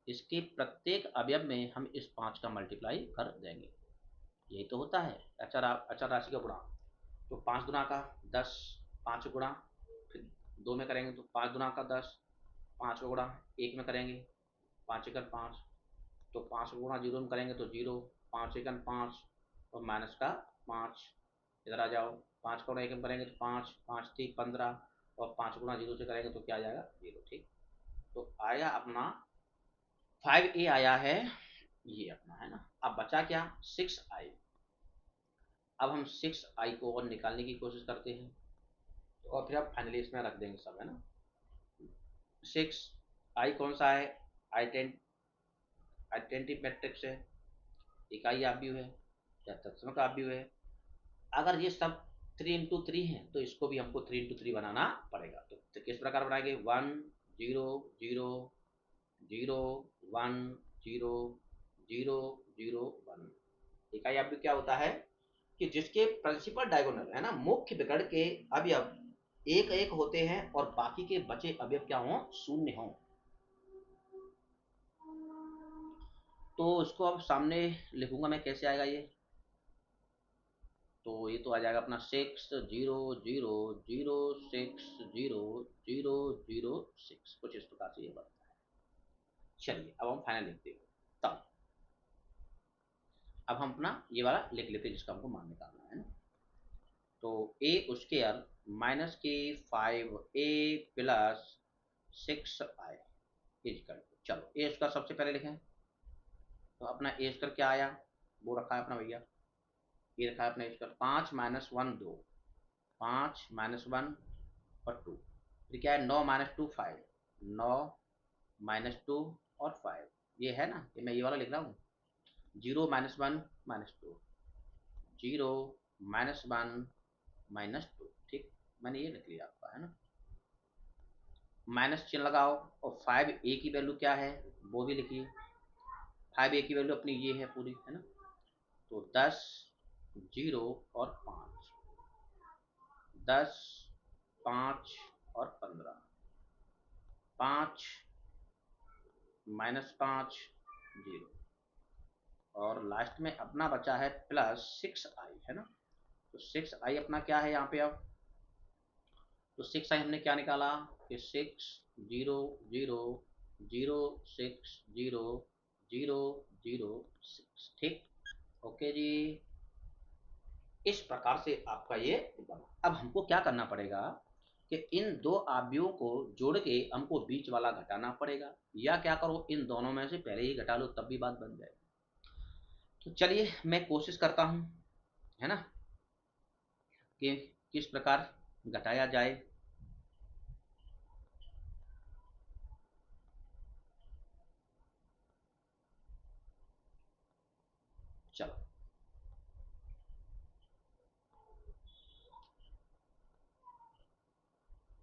इसके प्रत्येक अवयव में हम इस 5 का मल्टीप्लाई कर देंगे, यही तो होता है अचर राशि का गुणा। तो 5 गुना का 10, 5 गुणा, फिर 2 में करेंगे तो 5 गुना का 10, 5 का गुणा 1 में करेंगे 5 एकन 5, तो 5 का गुणा 0 में करेंगे तो 0, 5 एकन 5, और माइनस का 5, इधर आ जाओ, 5 का गुणा 1 में करेंगे तो 5 5 थी 15, और 5 गुणा 0 से करेंगे तो क्या आ जाएगा 0। ठीक, तो आया अपना 5a आया है ये अपना, है ना। अब बचा क्या 6i। अब हम 6i को और निकालने की कोशिश करते हैं, और फिर अब फाइनली इसमें रख देंगे सब, है ना। 6i कौन सा है, आइडेंटिटी मैट्रिक्स है, इकाई आव्यूह है या तत्सम का आव्यूह है। अगर ये सब 3 × 3 है तो इसको भी हमको 3 × 3 बनाना पड़ेगा। तो किस प्रकार बनाएंगे 1 0 0 0 1 0 0 0 1। इकाई आव्यूह क्या होता है कि जिसके प्रिंसिपल डायगोनल, है ना, मुख्य विकर्ण के अवयव एक एक होते हैं और बाकी के बचे अवयव क्या हों शून्य हों। तो इसको अब सामने लिखूंगा मैं, कैसे आएगा ये, तो ये तो आ जाएगा अपना 6 0 0 0 6 0 0 0 6, कुछ इस प्रकार से ये बनता है। चलिए अब हम फाइनल लिखते हैं, तब अब हम अपना ये वाला लिख लेते हैं जिसका हमको मान निकालना है ना। तो ए स्क्वायर माइनस के 5a प्लस 6i इजकल, चलो ए स्क्वायर सबसे पहले लिखें। तो अपना ए स्क्वायर क्या आया, वो रखा है अपना भैया, ये रखा है अपना ए स्क्वायर 5 - 1 2, 5 - 1 और 2, फिर क्या है 9 - 2 5, 9 -2 और 5, ये है ना, ये मैं ये वाला लिख रहा हूँ 0 - 1 -2, 0 -1 -2। ठीक, मैंने ये लिख लिया आपका, है ना। माइनस चिन्ह लगाओ, और 5a की वैल्यू क्या है वो भी लिखिए। 5a की वैल्यू अपनी ये है पूरी, है ना। तो 10 0 और 5, 10 5 और 15, 5 -5 0, और लास्ट में अपना बचा है +6i, है ना। तो 6i अपना क्या है यहाँ पे अब, तो 6i हमने क्या निकाला कि 6 0 0 0 6 0 0 0 6। ठीक, ओके जी, इस प्रकार से आपका ये बना। अब हमको क्या करना पड़ेगा कि इन दो आव्यूहों को जोड़ के हमको बीच वाला घटाना पड़ेगा, या क्या करो इन दोनों में से पहले ही घटा लो तब भी बात बन जाएगी। तो चलिए मैं कोशिश करता हूं, है ना, कि किस प्रकार घटाया जाए। चलो,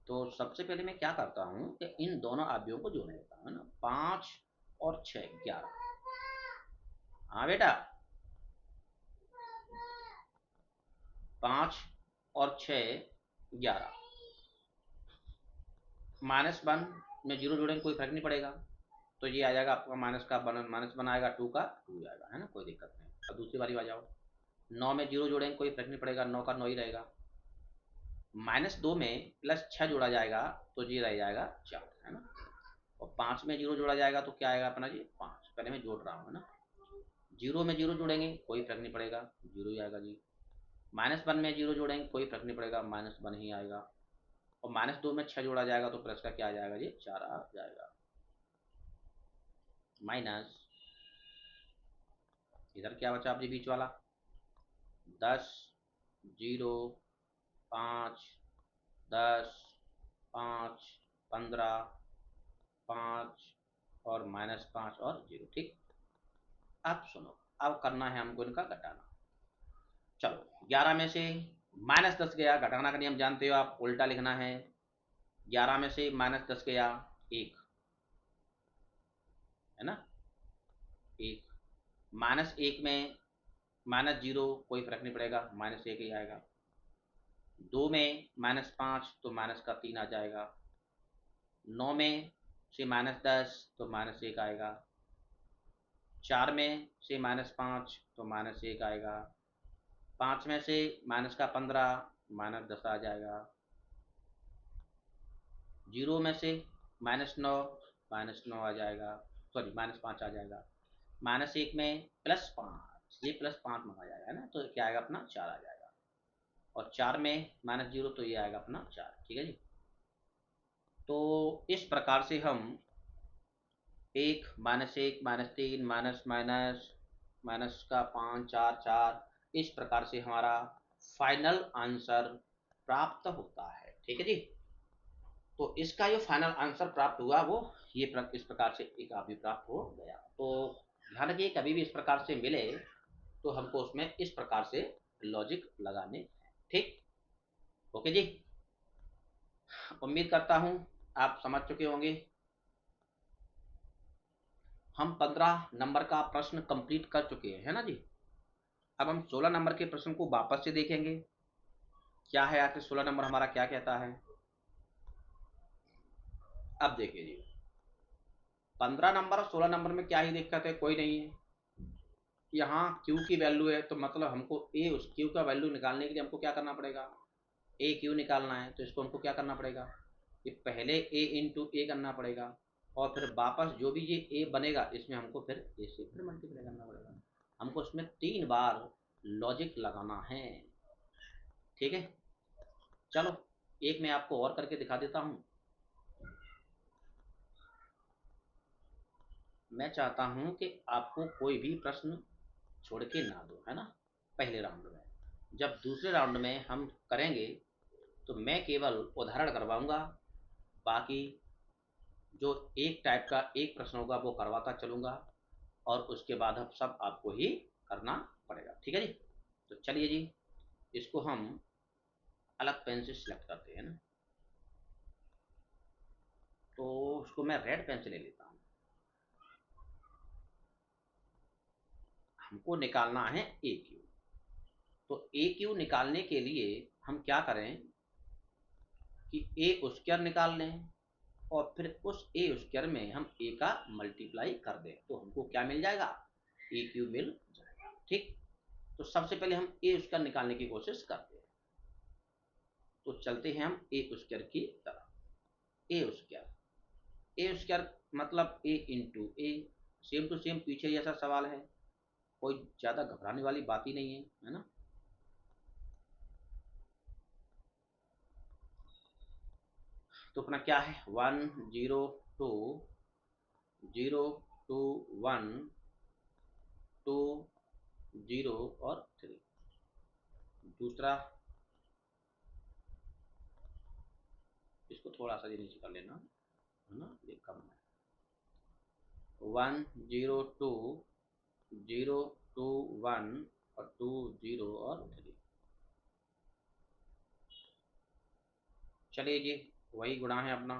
तो सबसे पहले मैं क्या करता हूं कि इन दोनों आव्यूहों को जोड़ लेता हूं, है ना। 5 और 6 11। हाँ बेटा, 5 और 6 11। -1 में जीरो जोड़ेंगे कोई फर्क नहीं पड़ेगा, तो ये आ जाएगा आपका -1 आएगा, 2 का 2 आएगा, है ना, कोई दिक्कत नहीं। अब दूसरी बारी आ जाओ। 9 में जीरो जोड़ेंगे कोई फर्क नहीं पड़ेगा, 9 का 9 ही रहेगा। -2 में +6 जोड़ा जाएगा तो ये रह जाएगा 4, है ना। और 5 में जीरो जोड़ा जाएगा तो क्या आएगा अपना जी 5। पहले मैं जोड़ रहा हूँ, है ना। 0 में जीरो जोड़ेंगे कोई फर्क नहीं पड़ेगा, 0 ही आएगा जी। -1 में जीरो जोड़ेंगे कोई फर्क नहीं पड़ेगा, -1 ही आएगा। और -2 में 6 जोड़ा जाएगा तो प्लस का क्या आ जाएगा जी 4 आ जाएगा। माइनस, इधर क्या बचा आप जी बीच वाला, 10 0 5 10 5 15 5 और -5 और 0, ठीक। अब सुनो, अब करना है हमको इनका घटाना। चलो, 11 में से -10 गया, घटाना का नियम जानते हो आप, उल्टा लिखना है। 11 में से -10 गया 1, है ना, 1। -1 में -0 कोई फर्क नहीं पड़ेगा, -1 ही आएगा। 2 में -5 तो माइनस का 3 आ जाएगा। 9 में से -10 तो -1 आएगा। 4 में से -5 तो -1 आएगा। 5 में से माइनस का 15 -10 आ जाएगा। 0 में से -9 -9 आ जाएगा, सॉरी -5 आ जाएगा। -1 में +5, ये +5 में आ जाएगा, है ना, तो क्या आएगा अपना 4 आ जाएगा। और 4 में -0 तो ये आएगा अपना 4, ठीक है जी। तो इस प्रकार से हम 1 -1 -3 माइनस माइनस माइनस का 5 4 4 इस प्रकार से हमारा फाइनल आंसर प्राप्त होता है, ठीक है जी। तो इसका जो फाइनल आंसर प्राप्त हुआ वो इस प्रकार से एक अभी प्राप्त हो गया। तो ध्यान रखिए, कभी भी इस प्रकार से मिले तो हमको उसमें इस प्रकार से लॉजिक लगाने हैं, ठीक। ओके जी, उम्मीद करता हूं आप समझ चुके होंगे। हम 15 नंबर का प्रश्न कंप्लीट कर चुके हैं, है ना जी। अब हम 16 नंबर के प्रश्न को वापस से देखेंगे, क्या है आखिर 16 नंबर हमारा क्या कहता है। अब देखिए जी, 15 नंबर और 16 नंबर में क्या ही दिक्कत है, कोई नहीं है। यहाँ Q की वैल्यू है तो मतलब हमको ए उस Q का वैल्यू निकालने के लिए हमको क्या करना पड़ेगा, ए Q निकालना है, तो इसको हमको क्या करना पड़ेगा, ये पहले ए इंटू ए करना पड़ेगा, और फिर वापस जो भी ये ए बनेगा इसमें हमको फिर ए से फिर मल्टीप्लाई करना पड़ेगा। हमको इसमें 3 बार लॉजिक लगाना है, ठीक है। चलो, एक मैं आपको और करके दिखा देता हूँ। मैं चाहता हूँ कि आपको कोई भी प्रश्न छोड़ के ना दो, है ना, पहले राउंड में। जब दूसरे राउंड में हम करेंगे तो मैं केवल उदाहरण करवाऊंगा, बाकी जो एक टाइप का एक प्रश्न होगा वो करवाता चलूंगा, और उसके बाद अब सब आपको ही करना पड़ेगा, ठीक है जी। तो चलिए जी, इसको हम अलग पेन से सिलेक्ट करते हैं ना, तो उसको मैं रेड पेन से ले लेता हूँ। हमको निकालना है ए क्यू। तो ए क्यू निकालने के लिए हम क्या करें कि ए स्क्वायर निकाल लें, और फिर उस ए स्क्वायर में हम ए का मल्टीप्लाई कर दें तो हमको क्या मिल जाएगा, ए क्यू मिल जाएगा, ठीक। तो सबसे पहले हम ए स्क्वायर निकालने की कोशिश करते हैं। तो चलते हैं हम ए स्क्वायर की तरफ। ए स्क्वायर मतलब A into A, same to same पीछे जैसा सवाल है, कोई ज़्यादा घबराने वाली बात ही नहीं है ना। तो अपना क्या है 1 0 2 0 2 1 2 0 और 3। दूसरा इसको थोड़ा सा नीचे कर लेना है ना, ये कम है। 1 0 2 0 2 1 और 2 0 और 3। चलिए जी, वही गुणा है अपना।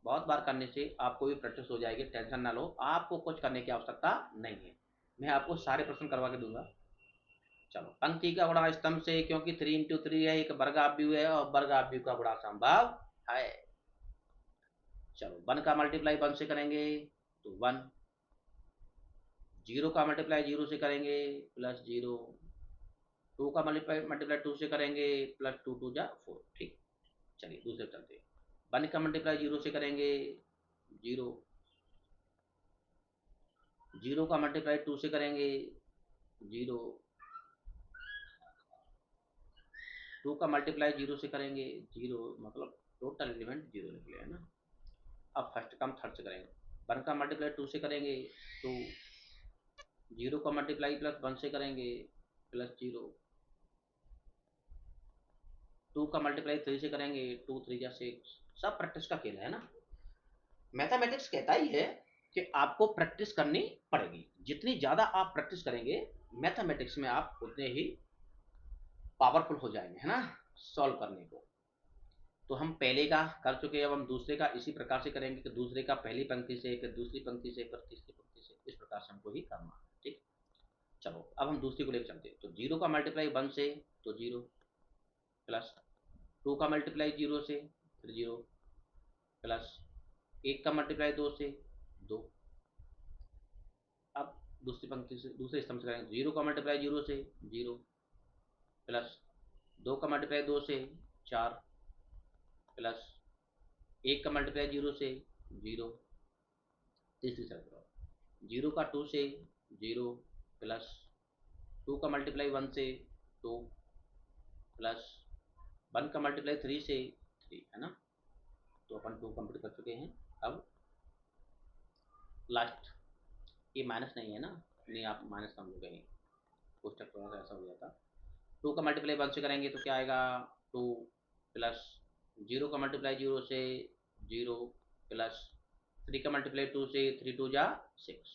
बहुत बार करने से आपको भी प्रैक्टिस हो जाएगी, टेंशन ना लो, आपको कुछ करने की आवश्यकता नहीं है, मैं आपको सारे प्रश्न करवा के दूंगा। चलो, पंक्ति का गुणा स्तंभ से, क्योंकि 3 × 3 है, एक वर्गाव्यू है और वर्गाव्यू का गुणा संभव है। चलो, 1 का मल्टीप्लाई 1 से करेंगे तो 1, 0 का मल्टीप्लाई 0 से करेंगे +0, 2 का मल्टीप्लाई 2 से करेंगे +2 2 जा 4। ठीक, चलिए दूसरे चलते हैं। 1 का मल्टीप्लाई 0 से करेंगे 0, 0 का मल्टीप्लाई 2 से करेंगे 0, 2 का मल्टीप्लाई 0 से करेंगे 0, मतलब टोटल एलिमेंट 0 निकले है ना। अब फर्स्ट का हम थर्ड से करेंगे। 1 का मल्टीप्लाई 2 से करेंगे 2, 0 का मल्टीप्लाई +1 से करेंगे +0, 2 का मल्टीप्लाई 3 से करेंगे 2 3 जा 6। सब प्रैक्टिस का खेल है ना। मैथमेटिक्स कहता ही है कि आपको प्रैक्टिस करनी पड़ेगी, जितनी ज़्यादा आप प्रैक्टिस करेंगे मैथमेटिक्स में आप उतने ही पावरफुल हो जाएंगे, है ना, सॉल्व करने को। तो हम पहले का कर चुके हैं, अब हम दूसरे का इसी प्रकार से करेंगे कि दूसरे का पहली पंक्ति से, फिर दूसरी पंक्ति से, फिर तीसरी पंक्ति से, इस प्रकार से हमको ही करना है। ठीक, चलो अब हम दूसरी को लेकर चलते हैं। तो 0 का मल्टीप्लाई 1 से तो 0, प्लस 2 का मल्टीप्लाई 0 से फिर 0, प्लस 1 का मल्टीप्लाई 2 से 2। अब दूसरी पंक्ति से, दूसरे स्तंभ से करेंगे। 0 का मल्टीप्लाई 0 से 0, प्लस 2 का मल्टीप्लाई 2 से 4, प्लस 1 का मल्टीप्लाई 0 से 0। तीसरी तरफ 0 का 2 से 0, प्लस 2 का मल्टीप्लाई 1 से 2, प्लस 1 का मल्टीप्लाई 3 से 3, है ना। तो अपन 2 कंप्लीट कर चुके हैं। अब लास्ट, ये माइनस नहीं है ना, नहीं आप माइनस कर लो कहीं, पुस्तक थोड़ा सा ऐसा हो जाता। 2 का मल्टीप्लाई 1 से करेंगे तो क्या आएगा 2, प्लस 0 का मल्टीप्लाई 0 से 0, प्लस 3 का मल्टीप्लाई 2 से 3 2 जा 6।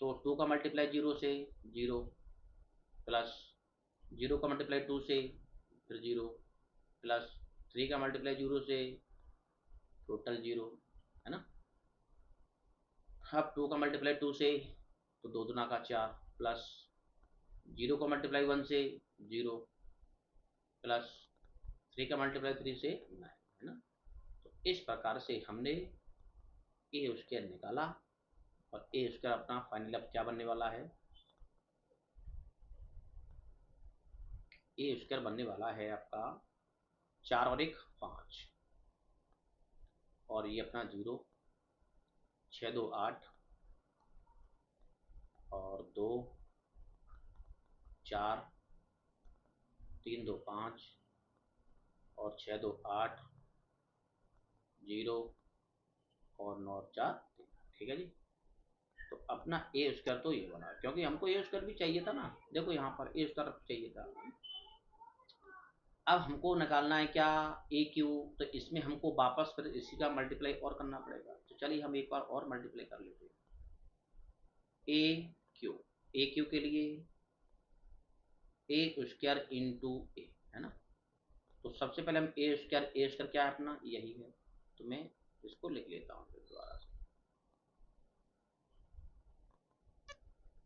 तो 2 का मल्टीप्लाई 0 से 0, प्लस 0 का मल्टीप्लाई 2 से फिर 0, प्लस 3 का मल्टीप्लाई 0 से टोटल 0, है ना। अब 2 का मल्टीप्लाई 2 से तो 2 दूना का 4, प्लस 0 का मल्टीप्लाई 1 से 0, प्लस 3 का मल्टीप्लाई 3 से 9, है ना। तो इस प्रकार से हमने ए स्क्वायर निकाला, और ए स्क्वायर अपना फाइनल अब क्या बनने वाला है, ए स्क्वायर बनने वाला है आपका 4 और 1 5, और ये अपना 0, 6 2 8 और 2 4 3 2 5 और 6 2 8 0 और 9 4 3। ठीक है जी। तो अपना ए स्क्वायर तो ये बना, क्योंकि हमको ए स्क्वायर भी चाहिए था ना, देखो यहाँ पर ए स्क्वायर चाहिए था। अब हमको निकालना है क्या, ए क्यू। तो इसमें हमको वापस फिर इसी का मल्टीप्लाई और करना पड़ेगा। तो चलिए हम एक बार और मल्टीप्लाई कर लेते हैं। ए क्यू के लिए ए स्क्वायर इंटू ए, है ना। तो सबसे पहले हम ए स्क्वायर क्या है अपना, यही है। तो मैं इसको लिख लेता हूँ फिर दोबारा से।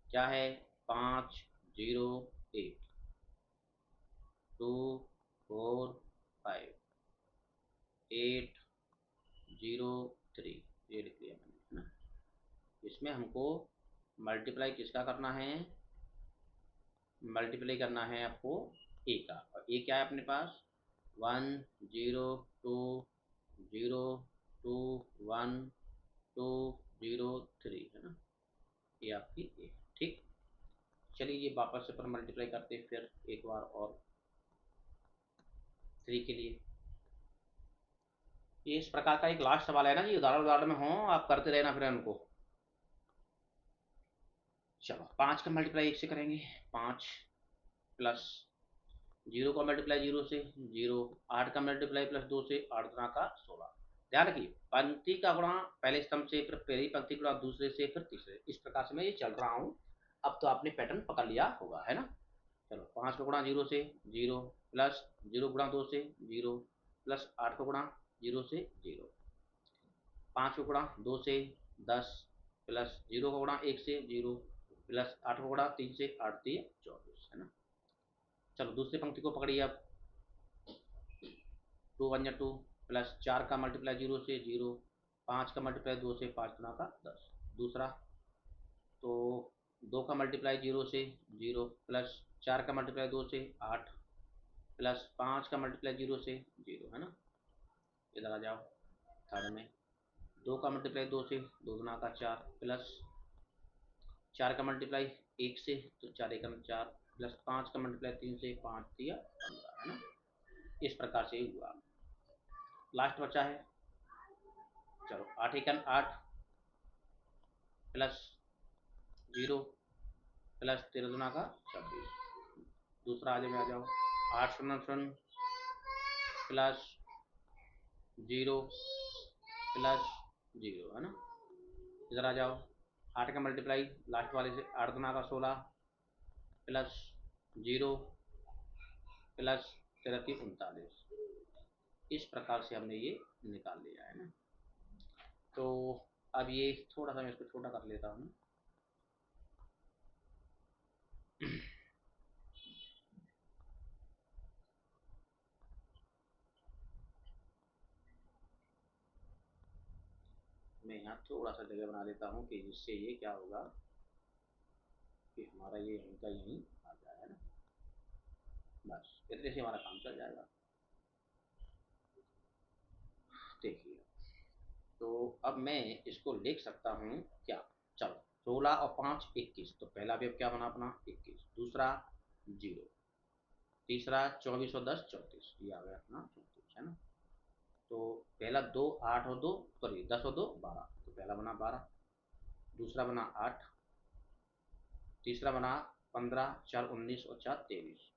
क्या है 5 0 8 2 4 5 8 0 3, ये लिख लिया मैंने, है ना। इसमें हमको मल्टीप्लाई किसका करना है, मल्टीप्लाई करना है आपको ए का। और ए क्या है अपने पास 1 0 2 0 2 1 2 0 3, है ना। ये आपकी ए, ठीक। चलिए ये वापस से पर मल्टीप्लाई करते हैं फिर एक बार और। 3 के लिए। ये इस प्रकार का एक लास्ट सवाल है ना जी, उदाहरण में हो, आप करते रहना फिर उनको। चलो 5 का मल्टीप्लाई 1 से करेंगे, 5 प्लस 0 का मल्टीप्लाई 0 से 0, 8 का मल्टीप्लाई प्लस 2 से 8 गुना का 16। ध्यान रखिए, पंक्ति का गुणा पहले स्तंभ से, फिर पहली पंक्ति गुणा दूसरे से, फिर तीसरे, इस प्रकार से मैं ये चल रहा हूँ। अब तो आपने पैटर्न पकड़ लिया होगा, है ना। चलो 5 का गुणा 0 से 0, प्लस 0 गुणा 2 से 0, प्लस 8 का गुणा 0 से 0, 5 का गुणा 2 से 10, प्लस 0 का गुणा 1 से 0, प्लस 8 का गुणा 3 से 8 3 24, है ना। चलो दूसरी पंक्ति को पकड़िए अब, 2 1 2, प्लस 4 का मल्टीप्लाई 0 से 0, 5 का मल्टीप्लाई 2 से 5 गुना का 10। दूसरा तो 2 का मल्टीप्लाई 0 से 0, प्लस 4 का मल्टीप्लाई 2 से 8, प्लस 5 का मल्टीप्लाई 0 से 0, है ना। इधर आ जाओ थर्ड में, 2 का मल्टीप्लाई 2 से 2 गुना का 4, प्लस 4 का मल्टीप्लाई 1 से, तो 4 1 4, प्लस 5 का मल्टीप्लाई 3 से, 5 3 15, है ना। इस प्रकार से हुआ। लास्ट बचा है, चलो 8 1 8, प्लस 0, प्लस 13 दुना का 26। दूसरा आगे में आ जाओ, 8 0 0, प्लस 0, प्लस 0, है ना। इधर आ जाओ, 8 का मल्टीप्लाई लास्ट वाले से, 8 दुना का 16, प्लस 0, प्लस 13 की 39। इस प्रकार से हमने ये निकाल लिया, है ना। तो अब ये थोड़ा सा मैं इसको छोटा कर लेता हूँ। मैं यहाँ थोड़ा सा जगह बना देता हूँ कि जिससे ये क्या होगा कि हमारा ये यहीं का यहीं आ जाए, है ना। बस इतने से हमारा काम चल जाएगा। देखिए, तो अब मैं इसको लिख सकता हूँ क्या, चलो 16 और 5 21, तो पहला भी अब क्या बना अपना 21, दूसरा 0, तीसरा 24 और 10 34, ये आ गया अपना 34, है ना। तो पहला 2 8 और 2 सॉरी 10 और 2 12, तो पहला बना 12, दूसरा बना 8, तीसरा बना 15, 4 19 और 4 23,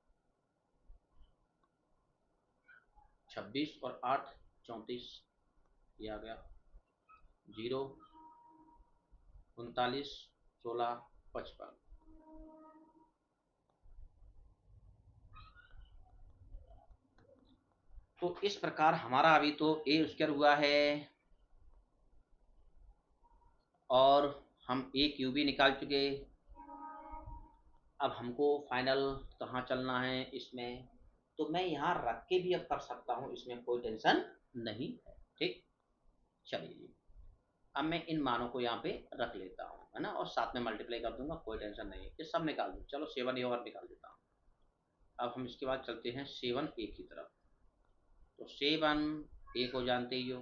26 और 8 34, ये आ गया 0 39 16 55। तो इस प्रकार हमारा अभी तो ए स्क्वायर हुआ है, और हम ए क्यू भी निकाल चुके। अब हमको फाइनल कहाँ चलना है इसमें, तो मैं यहाँ रख के भी अब कर सकता हूँ, इसमें कोई टेंशन नहीं है, ठीक। चलिए जी, अब मैं इन मानों को यहाँ पे रख लेता हूँ, है ना, और साथ में मल्टीप्लाई कर दूंगा, कोई टेंशन नहीं है, ये सब निकाल दूँ। चलो 7 ए और निकाल देता हूँ। अब हम इसके बाद चलते हैं 7 ए की तरफ। तो 7 ए को जानते ही हो,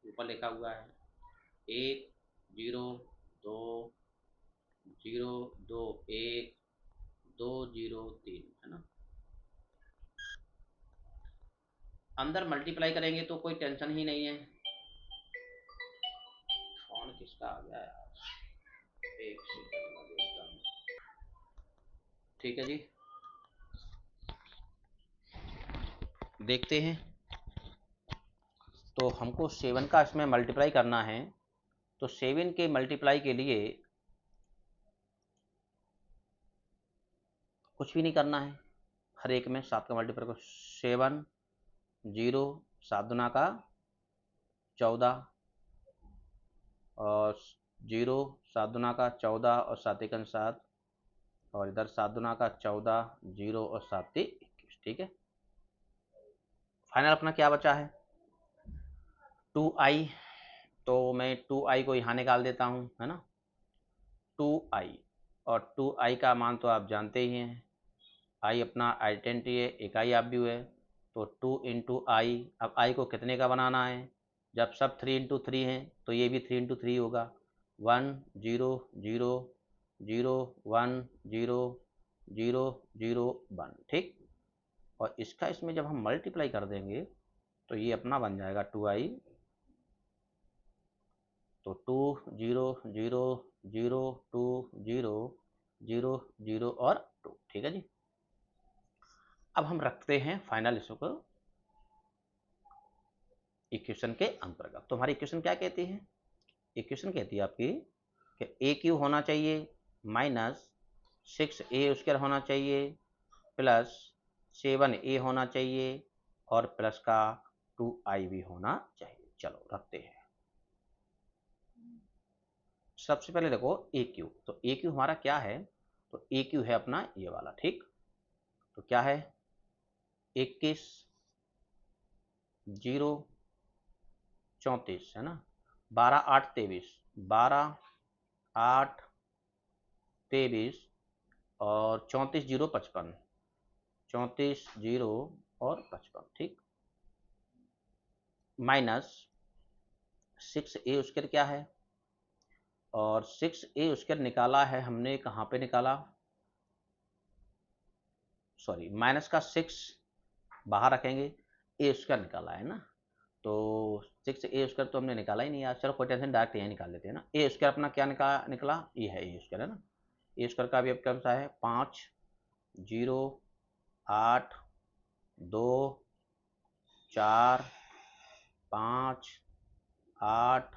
ऊपर लिखा हुआ है 1 0 2 0 2 1 2 0 3, है ना। अंदर मल्टीप्लाई करेंगे तो कोई टेंशन ही नहीं है। फोन किसका आ गया यार, एक सेकंड में देखता हूँ। ठीक है जी, देखते हैं। तो हमको 7 का इसमें मल्टीप्लाई करना है, तो 7 के मल्टीप्लाई के लिए कुछ भी नहीं करना है, हर एक में 7 का मल्टीप्लाई को, 7 0 7 दुना का 14, और 0 7 दुना का 14 और 7 एकन 7, और इधर 7 दुना का 14, 0 और 7 21, ठीक है। फाइनल अपना क्या बचा है 2i, तो मैं 2i को यहाँ निकाल देता हूँ, है ना। 2i, और 2i का मान तो आप जानते ही हैं, i अपना आइडेंटिटी है, इकाई आप भी है, तो 2 इंटू आई। अब i को कितने का बनाना है, जब सब 3 इंटू 3 हैं तो ये भी 3 इंटू 3 होगा, 1 0 0 0 1 0 0 0 1, ठीक। और इसका इसमें जब हम मल्टीप्लाई कर देंगे तो ये अपना बन जाएगा 2i, तो 2 0 0 0 2 0 0 0 और 2, ठीक है जी। अब हम रखते हैं फाइनल इसको इक्वेशन के अंतर्गत। तो हमारी इक्वेशन क्या कहती है? इक्वेशन कहती है आपकी कि ए क्यू होना चाहिए माइनस 6a² होना चाहिए प्लस 7a होना चाहिए और प्लस का 2i भी होना चाहिए। चलो रखते हैं। सबसे पहले देखो ए क्यू, तो ए क्यू हमारा क्या है? तो ए क्यू है अपना ये वाला, ठीक। तो क्या है? 21 0 34 है ना, 12 8 23, 12 8 23 और 34 0 55, 34 0 और 55, ठीक। माइनस 6a² क्या है? और 6a² निकाला है हमने, कहाँ पे निकाला? सॉरी, माइनस का 6 बाहर रखेंगे, a² निकाला है ना। तो 6a² तो हमने निकाला ही नहीं यार। चलो कोई टेंशन, डायरेक्ट यही निकाल लेते हैं ना। a² अपना क्या निकला? ये है a² है ना। a² का भी अब कौन सा है? 5 0 8 2 4 5 8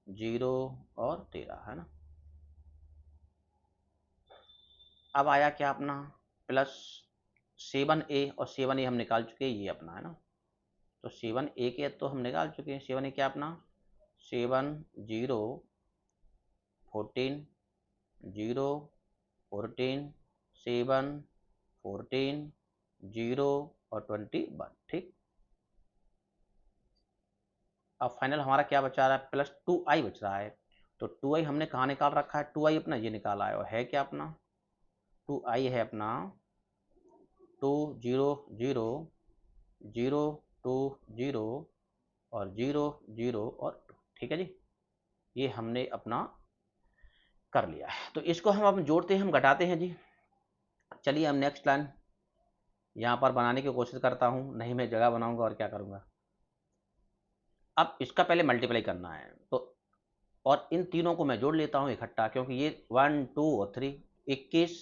0 और 13 है ना। अब आया क्या अपना? प्लस 7a, और 7a हम निकाल चुके हैं, ये अपना है ना। तो 7a के तो हम निकाल चुके हैं। 7a क्या अपना? 7 0 14 0 14 7 14 0 और 21, ठीक। अब फाइनल हमारा क्या बचा रहा है? प्लस 2i बच रहा है। तो 2i हमने कहाँ निकाल रखा है? 2i अपना ये निकाला है, और है क्या अपना? 2i है अपना 2 0 0 0 2 0 और 0 0 और 2, ठीक है जी। ये हमने अपना कर लिया है। तो इसको हम जोड़ते हैं, हम घटाते हैं जी। चलिए हम नेक्स्ट लाइन यहाँ पर बनाने की कोशिश करता हूँ, नहीं मैं जगह बनाऊंगा और क्या करूँगा। अब इसका पहले मल्टीप्लाई करना है, तो और इन तीनों को मैं जोड़ लेता हूँ इकट्ठा, क्योंकि ये 1 2 और 3, 21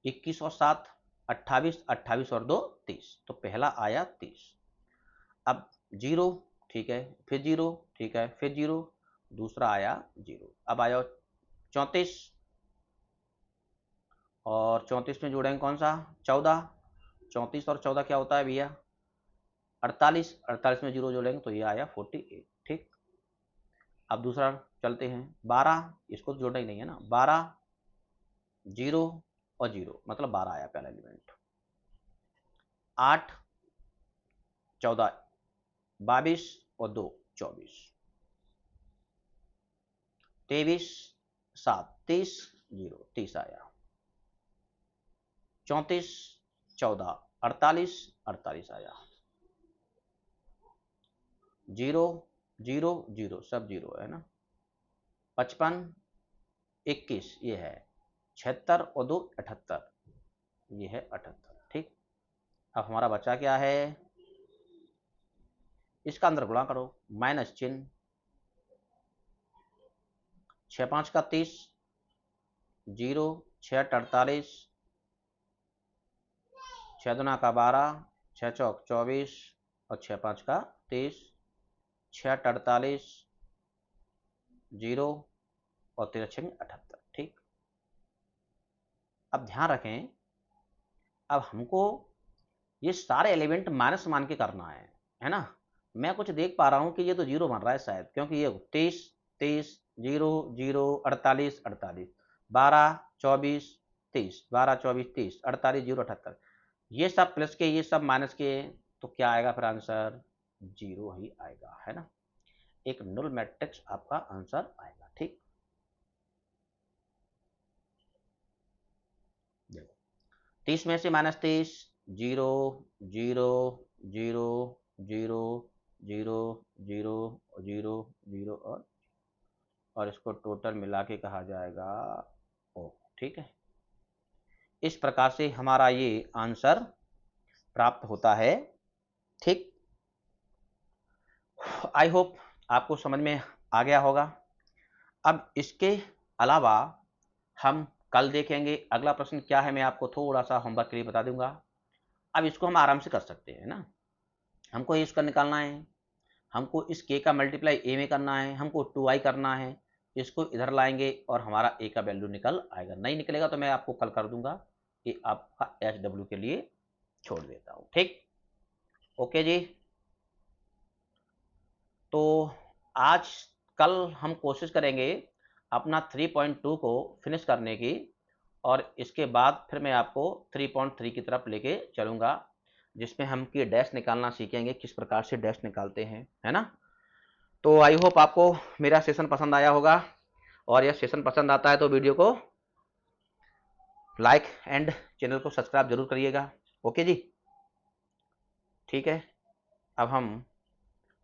21 और 7 28, 28 और 2 30, तो पहला आया 30। अब 0, ठीक है, फिर 0, ठीक है, फिर 0, दूसरा आया 0। अब आया 34, और 34 में जोड़ेंगे कौन सा? 14। 34 और 14 क्या होता है भैया? 48। 48 में 0 जोड़ेंगे तो ये आया 48, ठीक। अब दूसरा चलते हैं। 12, इसको तो जोड़ना ही नहीं है ना। 12 0 और 0, मतलब 12 आया पहला एलिमेंट। 8 14 22 और 2 24, 23 7 30 0 30 आया। 34 14 48 48 आया। 0 0 0 सब 0 है ना। 55 21 ये है। 76 और 2 78, ये है 78, ठीक। अब हमारा बचा क्या है? इसका अंदर गुणा करो, माइनस चिन्ह। 6 5 का 30, 0 6 48, 6 2 का 12, 6 चौक 24 और 6 5 का 30, 6 48 0 और 13 6 78, ठीक। अब ध्यान रखें, अब हमको ये सारे एलिमेंट माइनस मान के करना है ना। मैं कुछ देख पा रहा हूँ कि ये तो 0 बन रहा है शायद, क्योंकि ये 23 23 0 0 48 48 12 24 30 12 24 30 48 0 78, ये सब प्लस के ये सब माइनस के, तो क्या आएगा फिर आंसर? 0 ही आएगा, है ना। एक null मैट्रिक्स आपका आंसर आएगा, ठीक। देखो 30 में से -23, 0 0 0 0 0 0 0 0 और इसको टोटल मिला के कहा जाएगा ओ, ठीक है। इस प्रकार से हमारा ये आंसर प्राप्त होता है। ठीक, आई होप आपको समझ में आ गया होगा। अब इसके अलावा हम कल देखेंगे अगला प्रश्न क्या है, मैं आपको थोड़ा सा होमवर्क के लिए बता दूंगा। अब इसको हम आराम से कर सकते हैं ना, हमको इसका निकालना है, हमको इस k का मल्टीप्लाई a में करना है, हमको 2i करना है, इसको इधर लाएंगे और हमारा a का वैल्यू निकल आएगा। नहीं निकलेगा तो मैं आपको कल कर दूंगा, ये आपका HW के लिए छोड़ देता हूँ। ठीक, ओके जी। तो आज कल हम कोशिश करेंगे अपना 3.2 को फिनिश करने की, और इसके बाद फिर मैं आपको 3.3 की तरफ लेके चलूँगा, जिसमें हम कि डैश निकालना सीखेंगे, किस प्रकार से डैश निकालते हैं, है ना। तो आई होप आपको मेरा सेशन पसंद आया होगा, और यह सेशन पसंद आता है तो वीडियो को लाइक एंड चैनल को सब्सक्राइब जरूर करिएगा। ओके जी, ठीक है। अब हम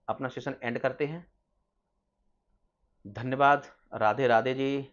अपना सेशन एंड करते हैं। धन्यवाद, राधे राधे जी।